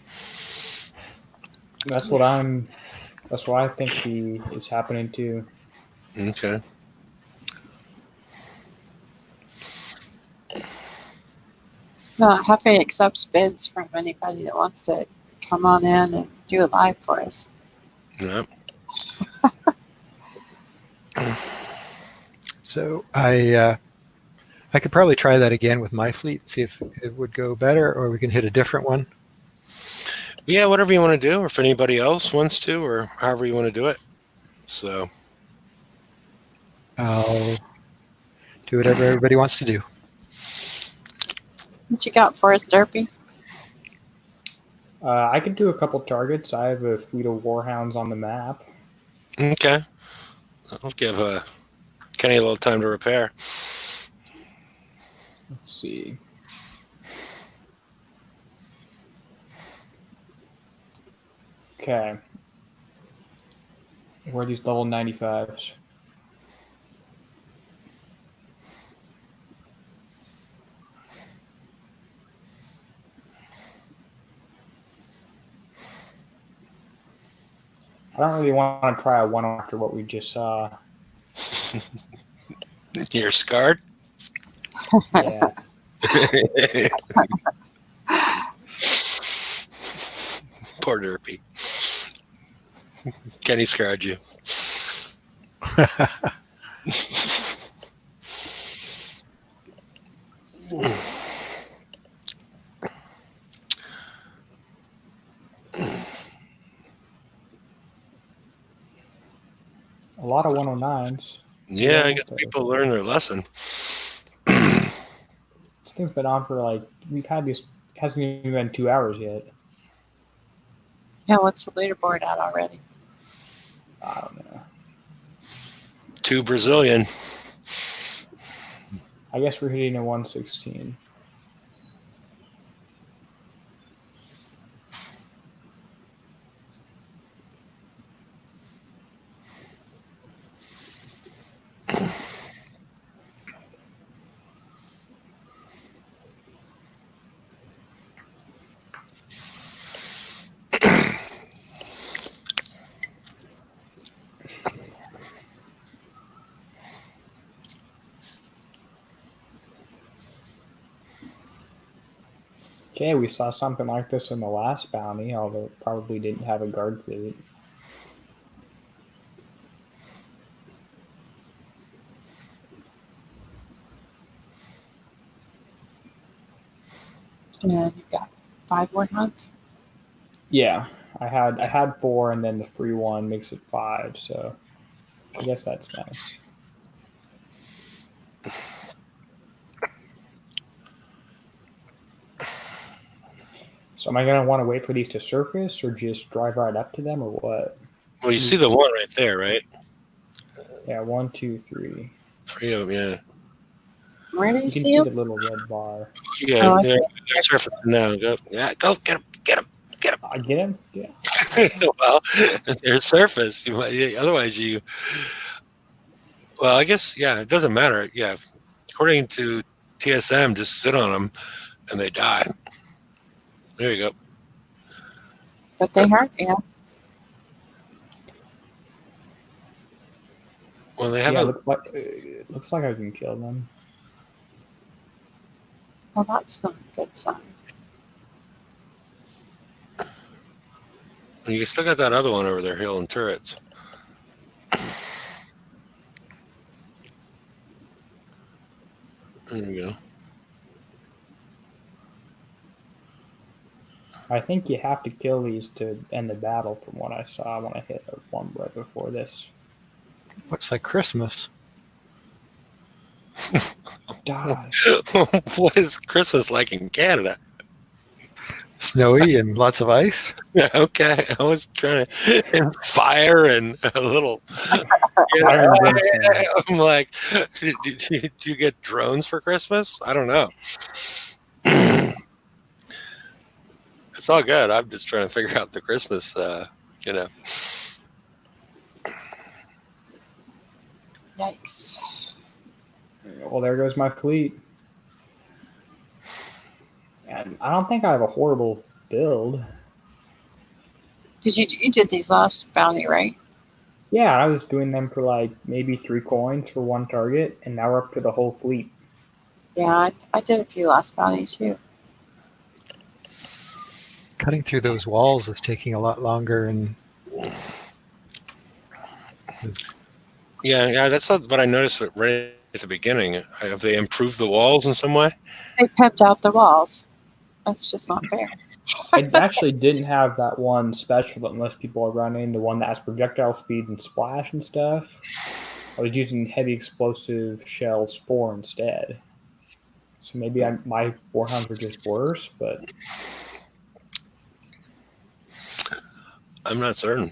That's what I think is happening too. Okay. Hefe accepts bids from anybody that wants to come on in and do it live for us. Yeah. So I could probably try that again with my fleet, see if it would go better, or we can hit a different one. Yeah, whatever you want to do, or if anybody else wants to, or however you want to do it. So I'll do whatever everybody wants to do. What you got for us, Derpy? I could do a couple targets. I have a fleet of warhounds on the map. okay, I'll give Kenny a little time to repair. Let's see. Okay. Where are these level 95s? I don't really want to try a one after what we just saw. You're scarred? Yeah. Poor Derpy. Kenny scarred you. A lot of 109s. Yeah, I guess people learn their lesson. This thing's been on for we've had this, hasn't even been 2 hours yet. Yeah, what's the leaderboard at already? I don't know. 2 Brazilian. I guess we're hitting a 116. Okay, we saw something like this in the last bounty, although it probably didn't have a guard fleet. And you've got 5 warhounds? Yeah, I had 4, and then the free one makes it 5. So I guess that's nice. So am I gonna want to wait for these to surface, or just drive right up to them, or what? Well, you see the one right there, right? Yeah, 1, 2, 3. 3 of them, yeah. Where do You you can see see him? the little red bar. Yeah, Oh, I yeah. They're surfing now. Go, yeah, go get him, get him, get him. I get him. Yeah. Well, they're surface. Otherwise, well, I guess, yeah, it doesn't matter. Yeah, according to TSM, just sit on them and they die. There you go. But they hurt me. Well, they Yeah, haven't. it looks like I can kill them. Well, that's not a good sign. You still got that other one over there healing turrets. There you go. I think you have to kill these to end the battle, from what I saw when I hit one right before this. Looks like Christmas. Die. What is Christmas like in Canada? Snowy and lots of ice. Yeah, okay. I was trying to and fire and a little. Fire and brimstone. I'm like, did you get drones for Christmas? I don't know. It's all good. I'm just trying to figure out the Christmas, Yikes. Well, there goes my fleet. And I don't think I have a horrible build. You did these last bounty, right? Yeah, I was doing them for like maybe 3 coins for one target, and now we're up to the whole fleet. Yeah, I did a few last bounty too. Cutting through those walls is taking a lot longer, and yeah. That's what I noticed right at the beginning. Have they improved the walls in some way? They pimped out the walls. That's just not fair. I actually didn't have that one special that most people are running, the one that has projectile speed and splash and stuff. I was using heavy explosive shells 4 instead. So maybe my warhounds were just worse, but I'm not certain.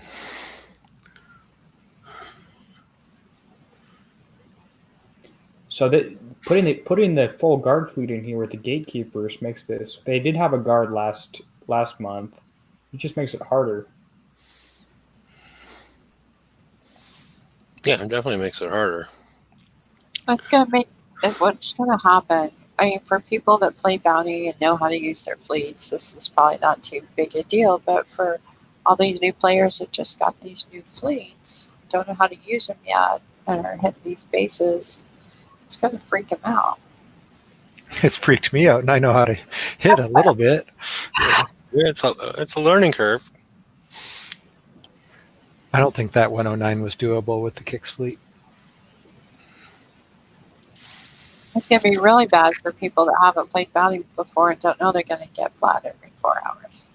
so that putting the full guard fleet in here with the gatekeepers makes this. They did have a guard last month. It just makes it harder. Yeah, it definitely makes it harder. What's going to happen? I mean, for people that play bounty and know how to use their fleets, this is probably not too big a deal. But for all these new players that just got these new fleets, don't know how to use them yet, and are hitting these bases, it's going to freak them out. it's freaked me out, and I know how to hit a little bit. Yeah, it's a learning curve. I don't think that 109 was doable with the Kicks fleet. It's going to be really bad for people that haven't played bounty before and don't know they're going to get flat every 4 hours.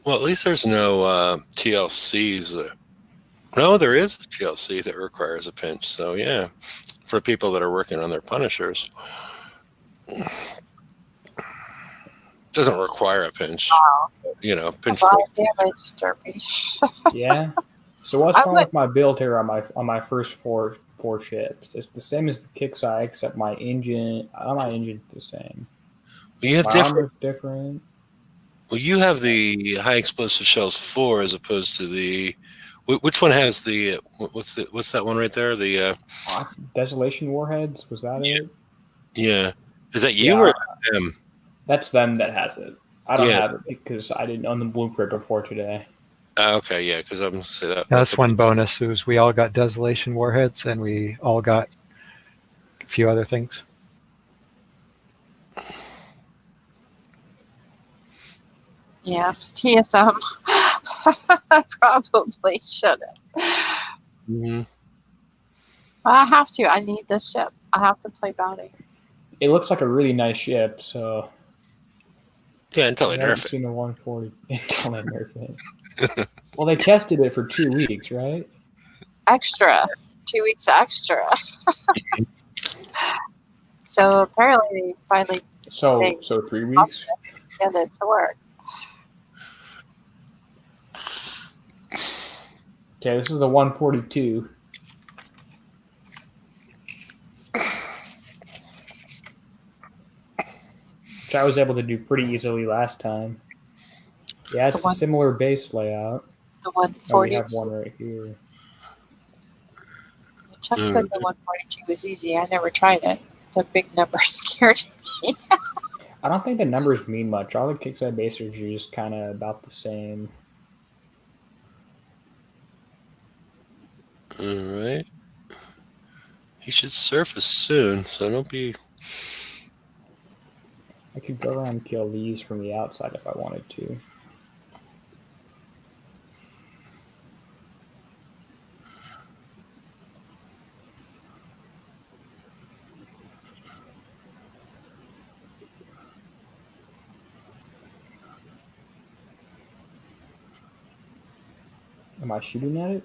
Well, at least there's no TLCs. No, there is a TLC that requires a pinch. So, yeah, for people that are working on their Punishers. Doesn't require a pinch. Wow. Pinch. A lot of damage, Derpy. Yeah. So what's wrong with my build here on my first four ships? It's the same as the Kicks eye, except my engine's the same. Well, you have different. Well, you have the high explosive shells 4 as opposed to the. Which one has the? What's that one right there? The Desolation warheads. Was that it? Yeah. Is that you or them? That's them that has it. I don't have it because I didn't own the blueprint before today. Okay, yeah, because I'm gonna say that. That's one bonus. Is we all got Desolation warheads, and we all got a few other things. Yeah, TSM. I probably shouldn't. Mm-hmm. I have to. I need this ship. I have to play bounty. It looks like a really nice ship, so. Yeah, until they I haven't nerf it. seen a 140 until they nerf it. Well, they tested it for 2 weeks, right? Extra. 2 weeks extra. So apparently they finally So 3 weeks? get it to work. Okay, this is the 142. which I was able to do pretty easily last time. Yeah, it's a similar base layout. The Oh, we 142. have one right here. Chuck said the 142 was easy. I never tried it. The big number scared me. I don't think the numbers mean much. All the kickside bases are just kind of about the same. All right. He should surface soon, so don't be. I could go around and kill these from the outside if I wanted to. Am I shooting at it?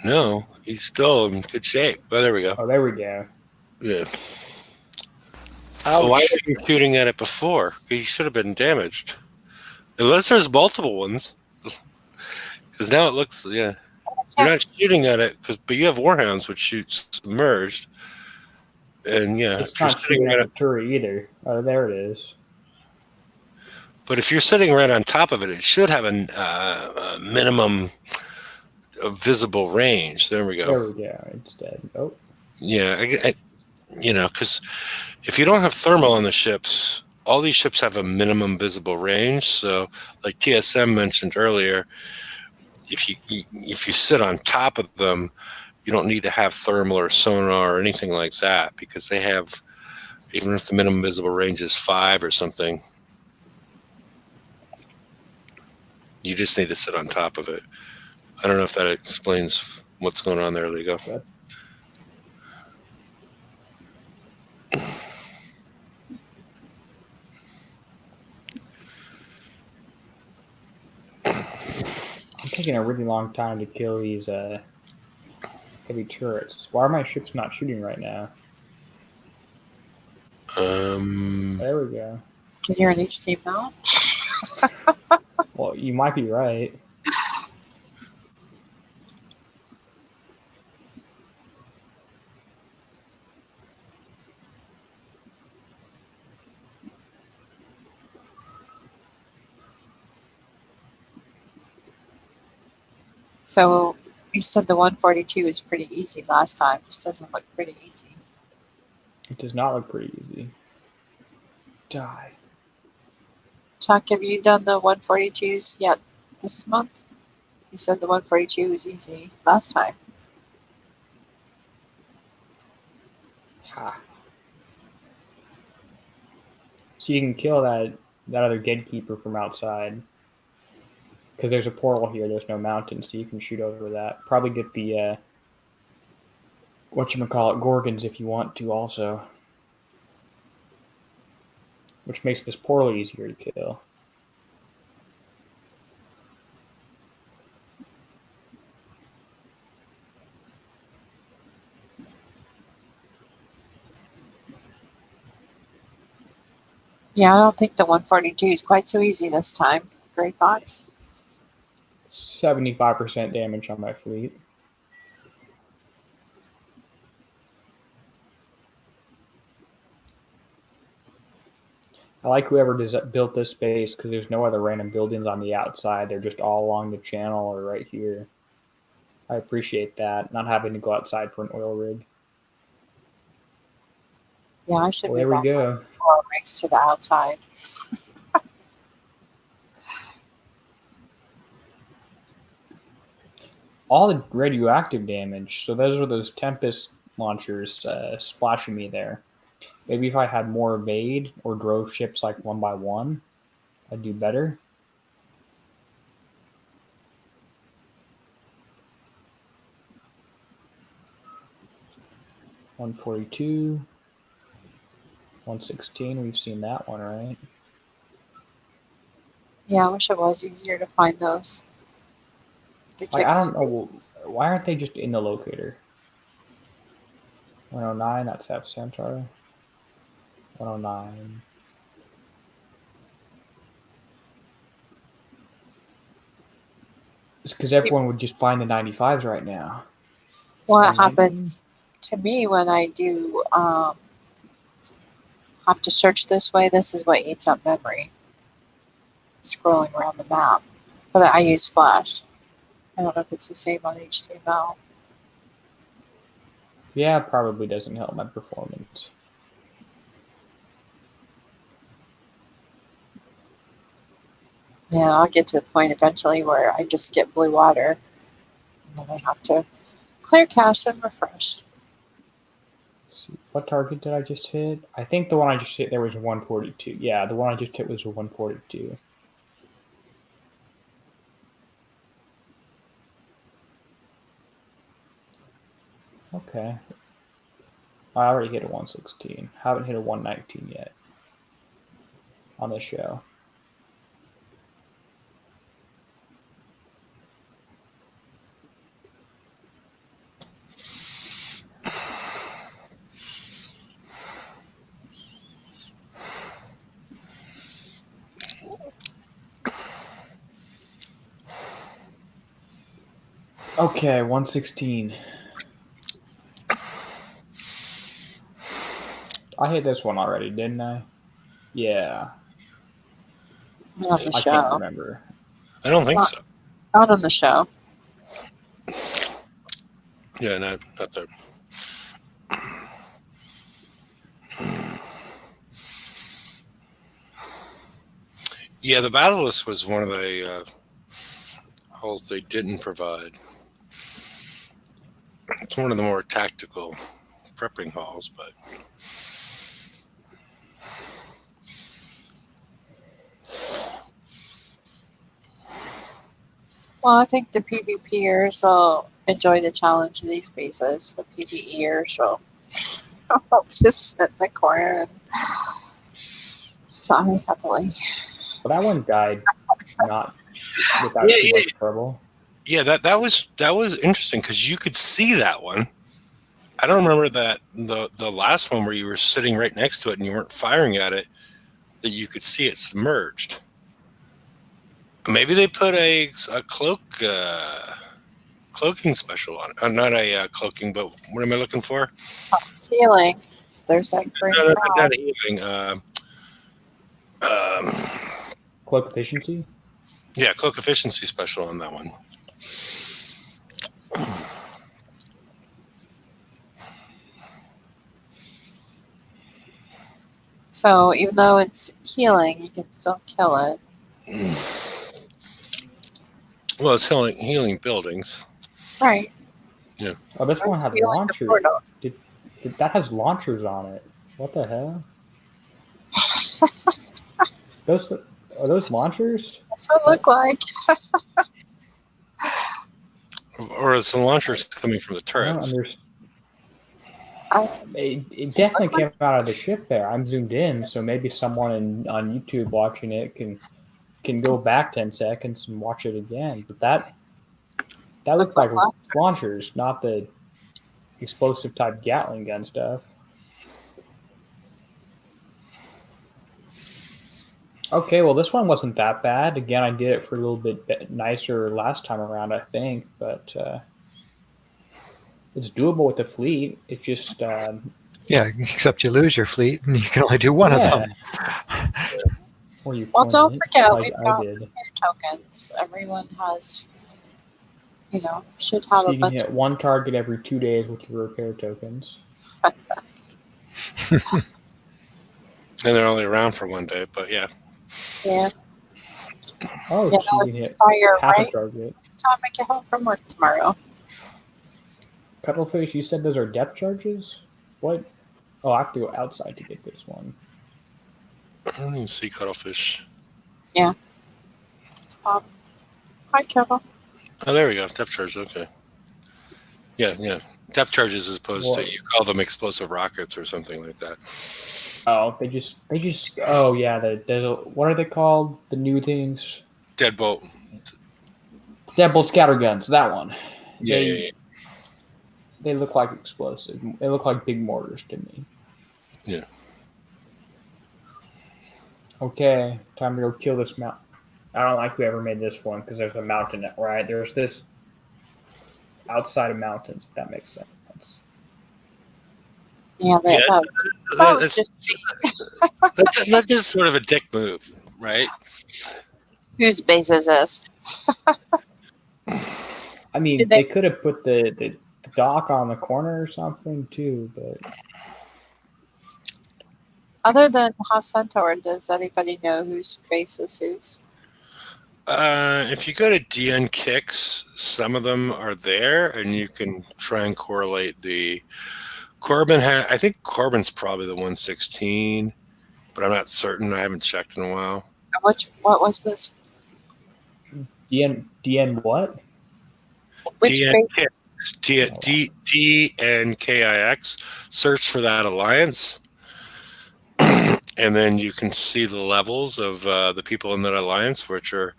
No, he's still in good shape. Oh, there we go. Oh, there we go. Yeah. Ouch. Well, why were you shooting at it before? He should have been damaged. Unless there's multiple ones. Because now it looks, yeah. You're not shooting at it, but you have Warhounds, which shoots submerged. And yeah, It's not shooting at the turret either. Oh, there it is. But if you're sitting right on top of it, it should have a minimum of visible range. There we go. There we go. It's dead. Oh. Yeah, because if you don't have thermal on the ships, all these ships have a minimum visible range. So, like TSM mentioned earlier, if you sit on top of them, you don't need to have thermal or sonar or anything like that, because they have, even if the minimum visible range is 5 or something, you just need to sit on top of it. I don't know if that explains what's going on there, Lego. I'm taking a really long time to kill these heavy turrets. Why are my ships not shooting right now? There we go. Because you're an HTML? Well, you might be right. So you said the 142 was pretty easy last time. This doesn't look pretty easy. It does not look pretty easy. Die. Chuck, have you done the 142s yet this month? You said the 142 was easy last time. Ha. So you can kill that other Gatekeeper from outside. Because there's a portal here, there's no mountain, so you can shoot over that. Probably get the, whatchamacallit, Gorgons if you want to also. Which makes this portal easier to kill. Yeah, I don't think the 142 is quite so easy this time. Gray Fox. 75% damage on my fleet. I like whoever built this base because there's no other random buildings on the outside. They're just all along the channel or right here. I appreciate that, not having to go outside for an oil rig. Yeah, I should Well, be there we back go. oil rigs to the outside. All the radioactive damage. So those are those Tempest launchers splashing me there. Maybe if I had more evade or drove ships like one by one, I'd do better. $142, $116. We've seen that one, right? Yeah, I wish it was easier to find those. Like, I don't know, why aren't they just in the locator? 109, that's F Centaur. 109. It's because everyone would just find the 95s right now. What 119? happens to me when I do have to search this way? This is what eats up memory. Scrolling around the map, but I use Flash. I don't know if it's the same on HTML. Yeah, probably doesn't help my performance. Yeah, I'll get to the point eventually where I just get blue water, and then I have to clear cache and refresh. Let's see, what target did I just hit? I think the one I just hit there was 142. Yeah, the one I just hit was a 142. Okay. I already hit a 116. Haven't hit a 119 yet on this show. Okay, 116. I hit this one already, didn't I? Yeah. Not on the I can't show. remember. I don't think so. Not on the show. Yeah, not there. Yeah, the Basilisk was one of the halls they didn't provide. It's one of the more tactical prepping halls, but Well, I think the PvPers will enjoy the challenge of these bases. The PvEers will just sit in the corner and sigh heavily. But that one died not without Yeah, too yeah, much trouble. yeah, that was interesting because you could see that one. I don't remember that the last one where you were sitting right next to it and you weren't firing at it, that you could see it submerged. Maybe they put a cloaking special on it. Not a cloaking, but what am I looking for? Something's healing. There's that green No, crowd. not healing. Cloak efficiency? Yeah, cloak efficiency special on that one. So even though it's healing, you can still kill it. Well, it's healing buildings. Right. Oh, this one has Healing the launchers. portal. That has launchers on it. What the hell? Are those launchers? That's what it looked like. Or it's the launchers coming from the I don't turrets. understand. I, It definitely came out of the ship there. I'm zoomed in, so maybe someone on YouTube watching it can go back 10 seconds and watch it again. But that looked like launchers, not the explosive type Gatling gun stuff. Okay, well, this one wasn't that bad. Again, I did it for a little bit nicer last time around, I think, but it's doable with the fleet. It's just Yeah, except you lose your fleet and you can only do one of them. Or you well, don't coin it, forget, like we've I got did. repair tokens. Everyone has, should have So a you can bunch. hit one target every 2 days with your repair tokens. And they're only around for one day, but yeah. Yeah. Oh, Yeah, so you it's can hit fire, half right? a target. Time I get home from work tomorrow. Cuttlefish, you said those are depth charges? What? Oh, I have to go outside to get this one. I don't even see cuttlefish. It's Bob. Hi, Kevin. Oh, there we go. Depth charges. Okay. Yeah. Depth charges as opposed to, you call them explosive rockets or something like that. Oh, they just. Oh yeah, what are they called? The new things. Deadbolt. Deadbolt scatterguns. That one. Yeah. They look like explosive. They look like big mortars to me. Yeah. Okay, time to go kill this mountain. I don't like whoever made this one because there's a mountain, right? There's this outside of mountains, if that makes sense. Yeah, Yeah, that was that's, just that's just sort of a dick move, right? whose base is this? I mean, Did they they- could have put the dock on the corner or something too, but Other than House Centaur, does anybody know whose base is whose? If you go to DN Kicks, some of them are there, and you can try and correlate the Corbin. I think Corbin's probably the 116, but I'm not certain. I haven't checked in a while. What was this? DN what? Which DN base? Kicks, DNKIX. Search for that alliance, and then you can see the levels of the people in that alliance, which are,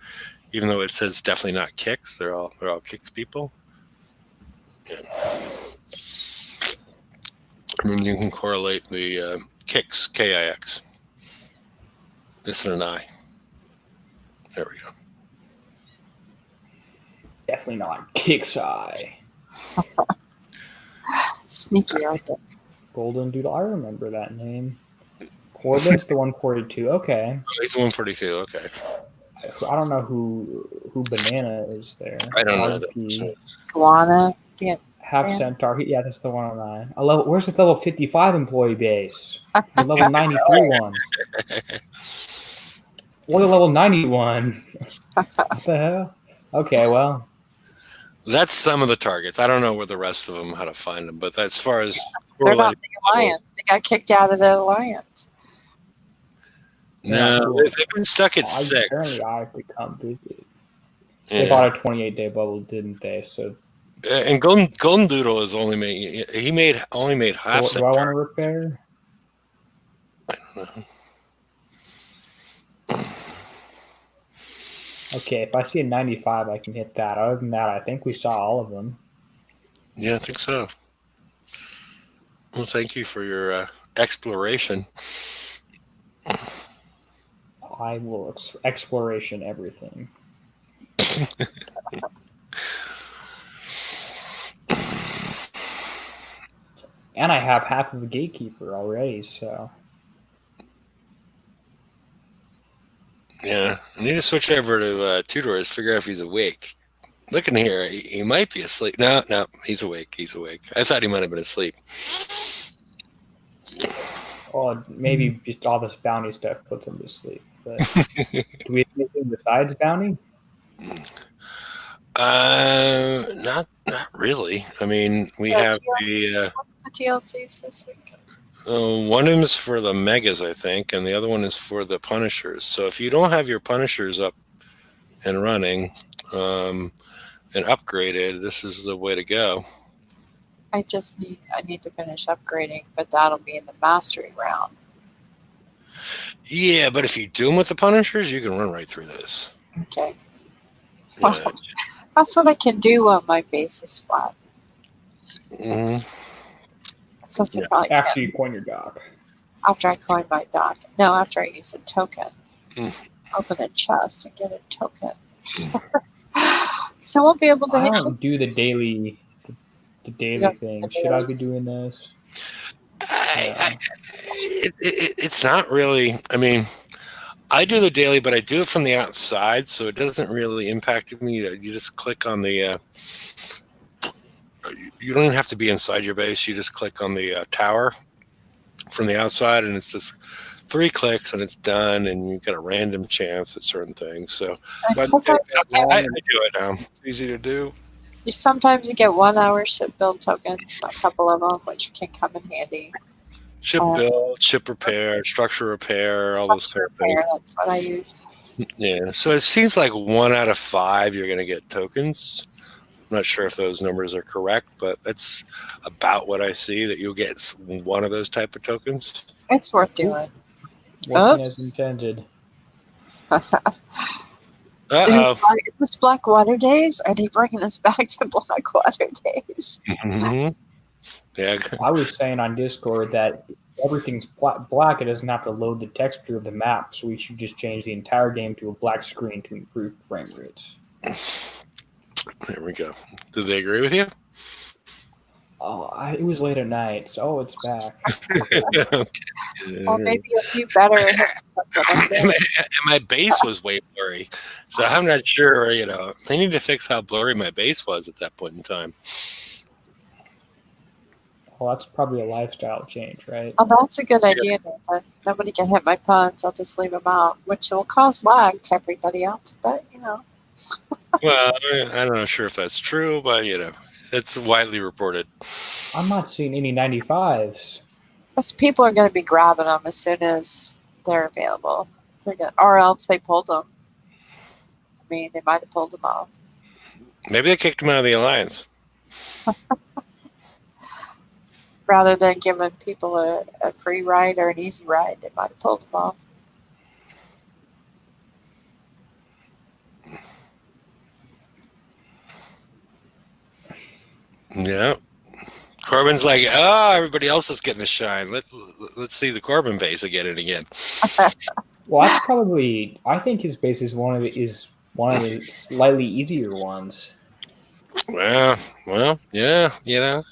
even though it says definitely not Kicks, they're all Kicks people. Yeah. And then you can correlate the Kicks KIX. This and an I. There we go. Definitely not Kicks Eye. Sneaky, aren't they? Golden Doodle. I remember that name. Corbin's the 142. Okay. Oh, he's 142. Okay. I don't know who Banana is there. I don't know. RP. Guana. Yeah. Half Yeah. Centaur. Yeah, that's the 109. Where's the level 55 employee base? The level 93 one. What a level 91? What the hell? Okay, well. That's some of the targets. I don't know where the rest of them, how to find them, but as far as They're not correlating in the alliance. They got kicked out of the alliance. no, cool. they've been stuck at 6. Apparently, I've become busy. Yeah. They bought a 28-day bubble, didn't they? So, And Golden Doodle is only only made half. do I want to repair? I don't know. Okay, if I see a 95, I can hit that. Other than that, I think we saw all of them. Yeah, I think so. Well, thank you for your exploration. I will exploration everything. And I have half of the Gatekeeper already, so. Yeah, I need to switch over to Tudor's, figure out if he's awake. Looking here, he might be asleep. No, he's awake. He's awake. I thought he might have been asleep. Well, maybe just all this bounty stuff puts him to sleep. But do we have anything besides bounty? Not really. I mean, we have the What's the TLCs this week? one is for the megas, I think, and the other one is for the punishers. So if you don't have your punishers up and running and upgraded, this is the way to go. I need to finish upgrading, but that'll be in the mastery round. Yeah, but if you do them with the punishers, you can run right through this. Okay. Yeah. That's what I can do when my base is flat. Mhm. Something Yeah. probably After you coin your dock. after I coin my dock. No, after I use a token. Mm. Open a chest and get a token. So I won't be able to I hit don't do the daily Yeah, thing. the Should I be dailies. doing this? It's not really. I mean, I do the daily, but I do it from the outside, so it doesn't really impact me. You just click on the. You don't even have to be inside your base. You just click on the tower from the outside, and it's just 3 clicks, and it's done. And you get a random chance at certain things. So And sometimes I do it now. It's easy to do. sometimes you get 1 hour ship build tokens, a couple of them, which can come in handy. Ship build, ship repair, structure repair, all those kind of things. Repair, that's what I use. Yeah. So it seems like 1 out of 5 you're going to get tokens. I'm not sure if those numbers are correct, but that's about what I see, that you'll get one of those type of tokens. It's worth doing. Working as intended. Uh-oh. Is this Blackwater days? Are they bringing us back to Blackwater days? Mhm. Yeah. I was saying on Discord that everything's black. It doesn't have to load the texture of the map, so we should just change the entire game to a black screen to improve frame rates. There we go. Did they agree with you? It was late at night, so it's back. Or maybe a few better. And my base was way blurry, so I'm not sure. They need to fix how blurry my base was at that point in time. Well, that's probably a lifestyle change, right? Oh, that's a good idea, Nathan. Nobody can hit my puns. I'll just leave them out, which will cause lag to everybody else. But, Well, I'm not sure if that's true, but it's widely reported. I'm not seeing any 95s. Because people are going to be grabbing them as soon as they're available. Or else they pulled them. I mean, they might have pulled them off. Maybe they kicked him out of the alliance. Rather than giving people a free ride or an easy ride, they might have pulled them off. Yeah. Corbin's like, everybody else is getting the shine. Let's see the Corbin base again and again. Well, that's probably. I think his base is one of the slightly easier ones. Well, yeah, I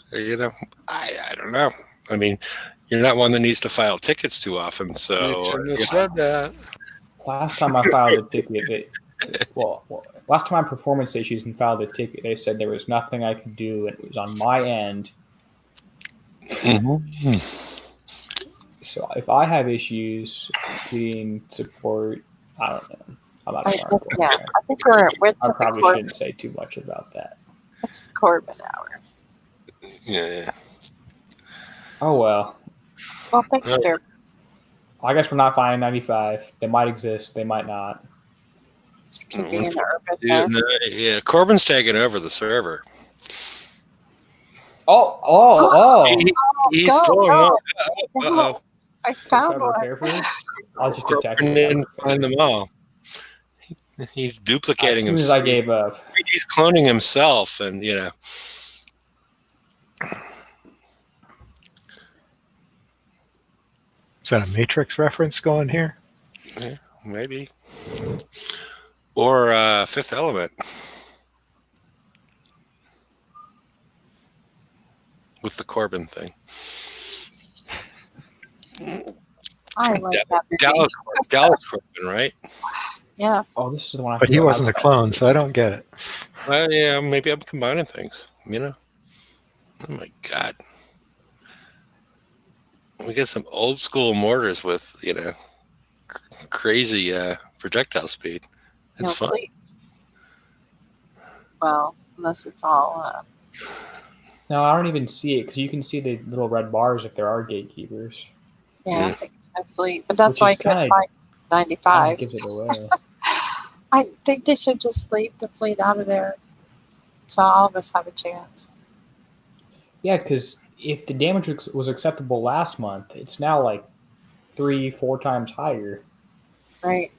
don't know. I mean, you're not one that needs to file tickets too often, so You shouldn't have said that. Last time I filed a ticket, last time I performance issues and filed a ticket, they said there was nothing I could do, and it was on my end. Mm-hmm. So if I have issues getting support, I don't know. I'm not sure. I think we're with I the probably Corbin. shouldn't say too much about that. It's the Corbin hour. Yeah. Oh well. Well, thank you, Derek. I guess we're not finding 95. They might exist. They might not. It could be an urban myth. Yeah, Corbin's taking over the server. He's Go, stolen go. one. Uh-oh. I found Cover one. carefully. I'll just detect Corbin it. didn't find them all. He's As duplicating soon as himself. I gave up. He's cloning himself, and Is that a Matrix reference going here? yeah, maybe. Or Fifth Element. With the Corbin thing. I like that movie. Dallas Corbin, right? Yeah. Oh, this is the one I But he feel wasn't a outside. clone, so I don't get it. Well, yeah, maybe I'm combining things, Oh my God. We get some old school mortars with, crazy projectile speed. It's fun. Fleet. Well, unless it's all. No, I don't even see it because you can see the little red bars if there are gatekeepers. I think it's no fleet. But that's Which why is you couldn't kinda- find Kinda 95s. gives it away. I think they should just leave the fleet out of there so all of us have a chance. Yeah, because if the damage was acceptable last month, it's now like 3-4 times higher. Right.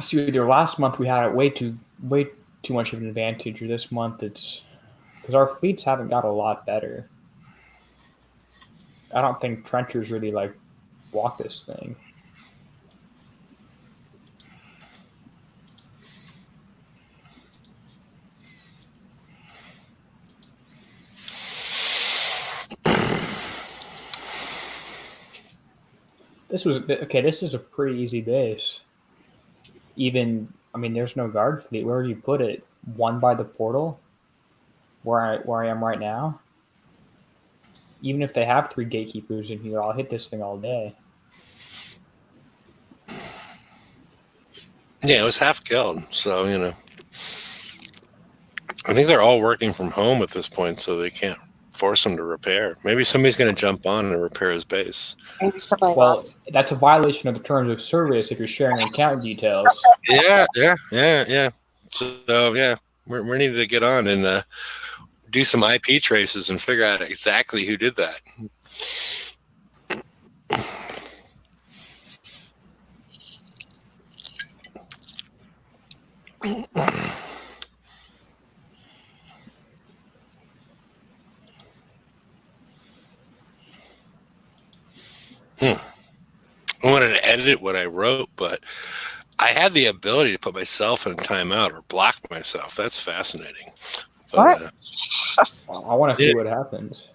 So either last month we had it way too much of an advantage, or this month it's because our fleets haven't got a lot better. I don't think trenchers really walk this thing. This is a pretty easy base. There's no guard fleet. Where do you put it? One by the portal, where I am right now. Even if they have 3 gatekeepers in here, I'll hit this thing all day. Yeah, it was half killed, so I think they're all working from home at this point, so they can't force him to repair. Maybe somebody's going to jump on and repair his base. Maybe somebody Well, lost. that's a violation of the terms of service if you're sharing account details. Yeah. So yeah, we need to get on and do some IP traces and figure out exactly who did that. I wanted to edit what I wrote, but I had the ability to put myself in a timeout or block myself. That's fascinating. What? I want to see what happens.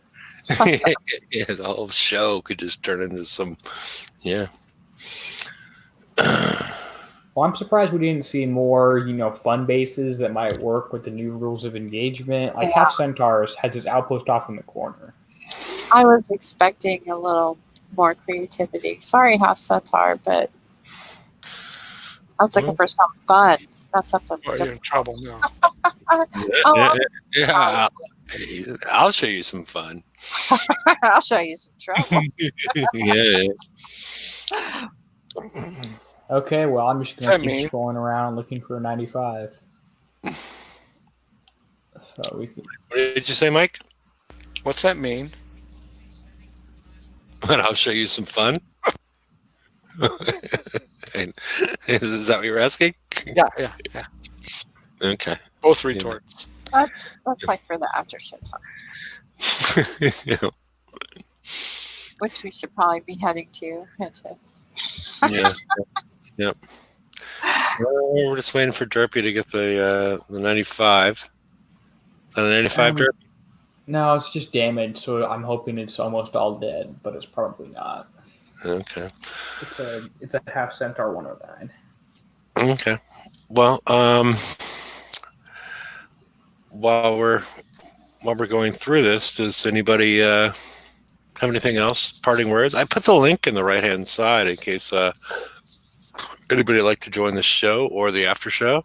Yeah, the whole show could just turn into some. Yeah. Well, I'm surprised we didn't see more, fun bases that might work with the new rules of engagement. Like Yeah. Half Centaurs has his outpost off in the corner. I was expecting a little more creativity. Sorry, House Centaur, but I was looking for some fun, not something Well, you're in difficult. trouble now. Oh, Yeah. I'll show you some fun. I'll show you some trouble. Yeah. Okay, well, I'm just What's going that to keep mean? scrolling around looking for a 95. So we can. What did you say, Mike? What's that mean? But I'll show you some fun. Is that what you're asking? Yeah. Okay. Both retorts. That's like for the After Centaur, Yeah. which we should probably be heading to. Yeah. Yep. Well, we're just waiting for Derpy to get the 95. The 95 Derpy. No, it's just damaged, so I'm hoping it's almost all dead, but it's probably not. Okay. It's a Half Centaur 109. Okay. Well, while we're going through this, does anybody have anything else? Parting words? I put the link in the right-hand side in case anybody would like to join the show or the after show.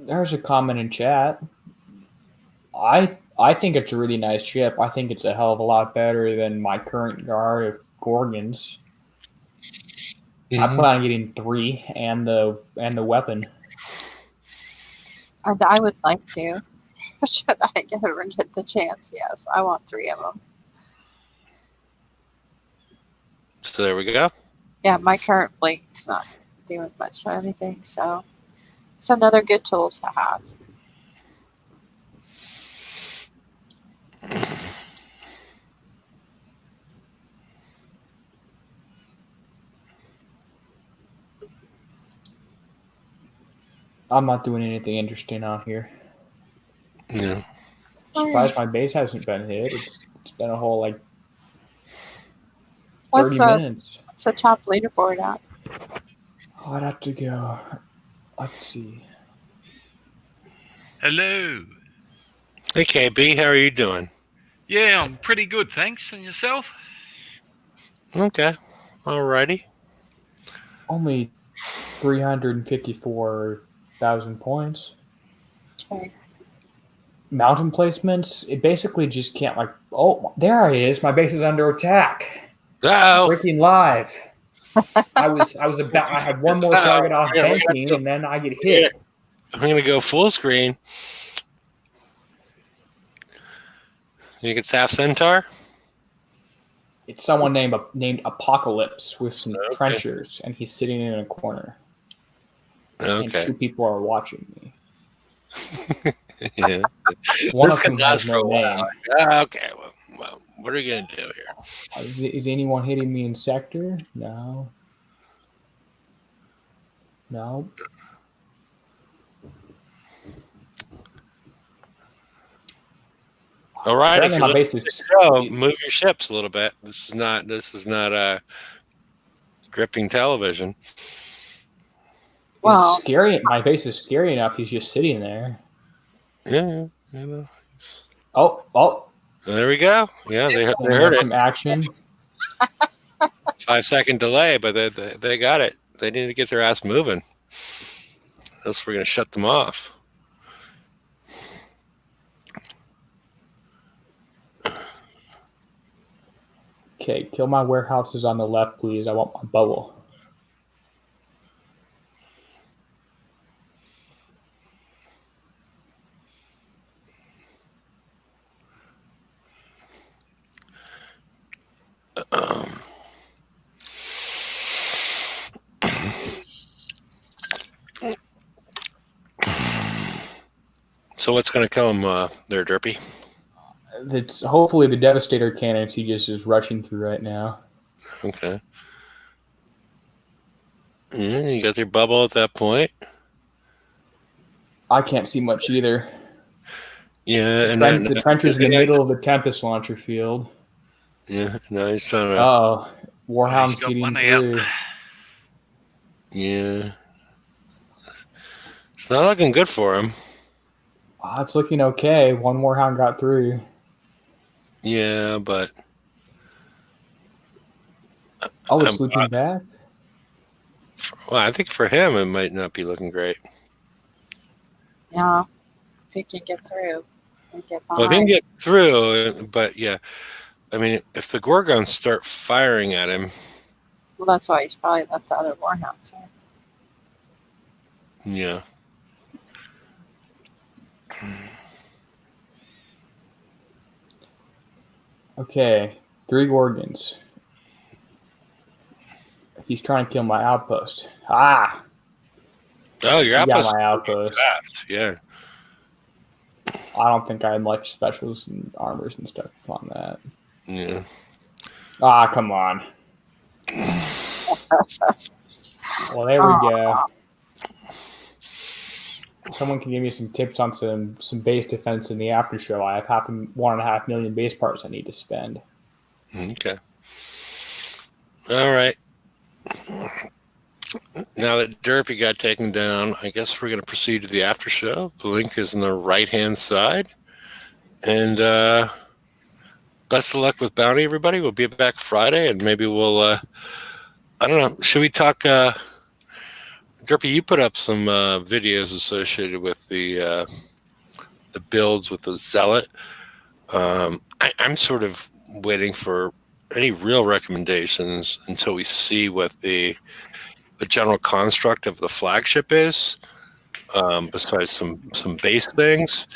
There's a comment in chat. I think it's a really nice ship. I think it's a hell of a lot better than my current guard of Gorgons. I plan on getting 3 and the weapon. And I would like to. Should I ever get the chance? Yes, I want 3 of them. So there we go. Yeah, my current fleet's not doing much of anything, so it's another good tool to have. I'm not doing anything interesting out here. Yeah. Surprised my base hasn't been hit. It's been a whole 30 What's minutes. the top leaderboard at? Oh, I'd have to go. Let's see. Hello. Hey, KB, how are you doing? Yeah, I'm pretty good, thanks. And yourself? Okay. Alrighty. Only 354,000 points. Okay. Mountain placements, it basically just can't oh, there it is. My base is under attack. Oh, Breaking live. I had one more target off Yeah, banking, and then I get hit. I'm going to go full screen. You think it's Half Centaur? It's someone named Apocalypse with some Okay. trenchers, and he's sitting in a corner. And Okay. 2 people are watching me. Yeah. One This of could them last has for a no while. name. Okay. Well, what are you going to do here? Is anyone hitting me in sector? No. No. All right. If Apparently you're my looking base is to grow, move your ships a little bit. This is not gripping television. Well, it's scary. My base is scary enough. He's just sitting there. Yeah. You know. Oh. There we go. Yeah, they And heard there's it. some action. 5-second delay, but they got it. They need to get their ass moving. Else we're going to shut them off. Okay, kill my warehouses on the left, please. I want my bubble. So what's going to kill him there, Derpy? It's hopefully the Devastator cannons he just is rushing through right now. Okay. Yeah, you got your bubble at that point. I can't see much either. Yeah, The trench is in the middle of the Tempest launcher field. Yeah, no, he's trying to. Oh, He's Warhound's got getting one through. out. Yeah, it's not looking good for him. It's looking okay. One Warhound got through. Yeah, but Oh, it's looping back. well, I think for him it might not be looking great. Yeah, if he can get through and get Well, if he can behind. get through, but yeah, I mean, if the Gorgons start firing at him, Well, that's why he's probably left the other Warhounds there. yeah. Okay, 3 Gorgons. He's trying to kill my outpost. Ah! Oh, your He got Outpost my outpost. fast. Yeah. I don't think I had much specials and armors and stuff on that. Yeah. Ah, come on. Well, there we go. Someone can give me some tips on some base defense in the after show. I have 1.5 million base parts I need to spend. Okay. All right. Now that Derpy got taken down, I guess we're going to proceed to the after show. The link is on the right-hand side. And best of luck with Bounty, everybody. We'll be back Friday, and maybe we'll, I don't know, should we talk, Derpy, you put up some videos associated with the builds with the Zealot. I'm sort of waiting for any real recommendations until we see what the general construct of the flagship is, besides some base things.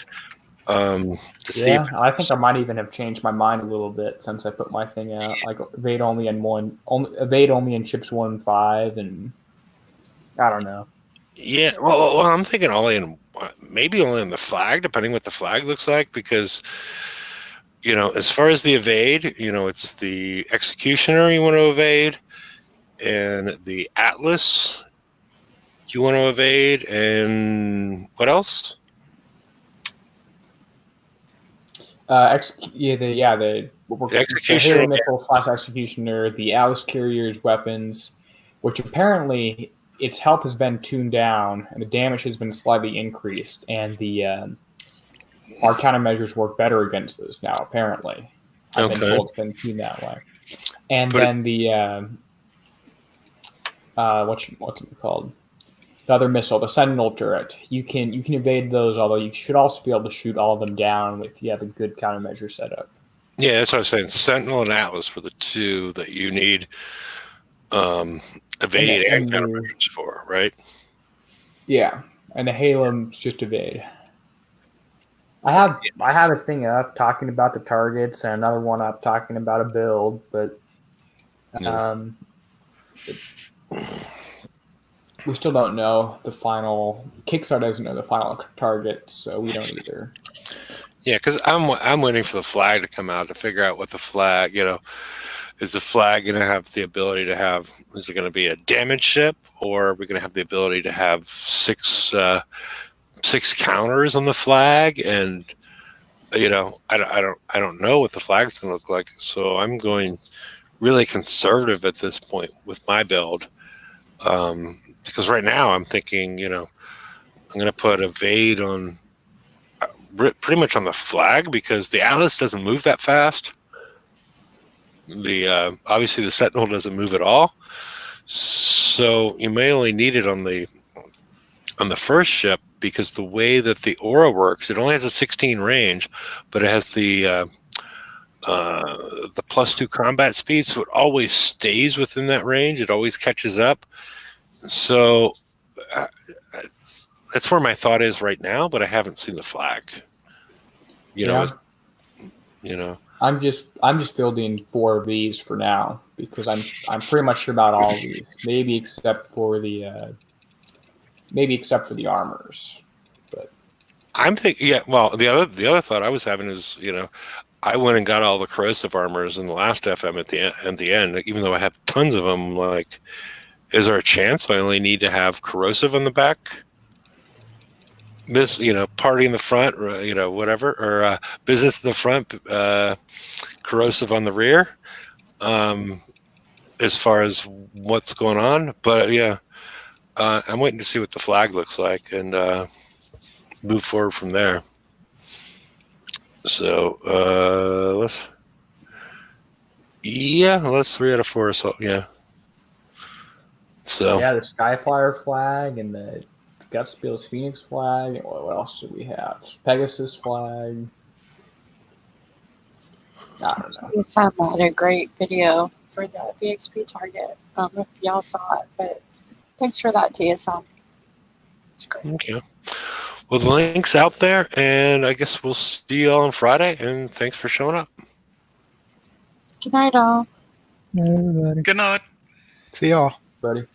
Yeah, I think I might even have changed my mind a little bit since I put my thing out. Like evade only in ships 1 and 5, and I don't know. Yeah, well, I'm thinking maybe only in the flag, depending what the flag looks like, because as far as the evade, it's the Executioner you want to evade, and the Atlas you want to evade, and what else? The Executioner, Halo missile / Executioner, the Atlas carrier's weapons, which apparently its health has been tuned down and the damage has been slightly increased, and our countermeasures work better against those now. Apparently, I've been told it's been tuned that way. And then the what's it called? The other missile, the Sentinel turret. You can evade those, although you should also be able to shoot all of them down if you have a good countermeasure set up. Yeah, that's what I was saying. Sentinel and Atlas were the two that you need evade and countermeasures for, right? Yeah, and the Halo's just evade. I have a thing up talking about the targets and another one up talking about a build, but we still don't know the final. Kickstarter doesn't know the final target, so we don't either. Yeah, because I'm waiting for the flag to come out to figure out what the flag, is the flag going to have the ability to have? Is it going to be a damage ship, or are we going to have the ability to have six counters on the flag? And I don't know what the flag's going to look like. So I'm going really conservative at this point with my build. Because right now I'm thinking, I'm going to put evade on pretty much on the flag, because the Atlas doesn't move that fast. The obviously the Sentinel doesn't move at all, so you may only need it on the first ship, because the way that the aura works, it only has a 16 range, but it has the +2 combat speed, so it always stays within that range. It always catches up. So that's where my thought is right now, but I haven't seen the flag. I'm just building 4 of these for now, because I'm pretty much sure about all of these, maybe except for the armors. But I'm thinking, yeah. Well, the other thought I was having is, I went and got all the corrosive armors in the last FM at the end, even though I have tons of them. Like, is there a chance I only need to have corrosive on the back? This, party in the front, or, whatever, or business in the front, corrosive on the rear. As far as what's going on, but yeah, I'm waiting to see what the flag looks like and move forward from there. So let's 3 out of 4 assault. Yeah. So Yeah, the Skyflyer flag and the Gutspill's Phoenix flag. What else do we have? Pegasus flag. I don't know. Sam had a great video for the VXP target. I don't know if y'all saw it, but thanks for that, TSM. It's great. okay. Well, the link's out there, and I guess we'll see you all on Friday. And thanks for showing up. Good night, all. Everybody. Good night. See y'all. Buddy.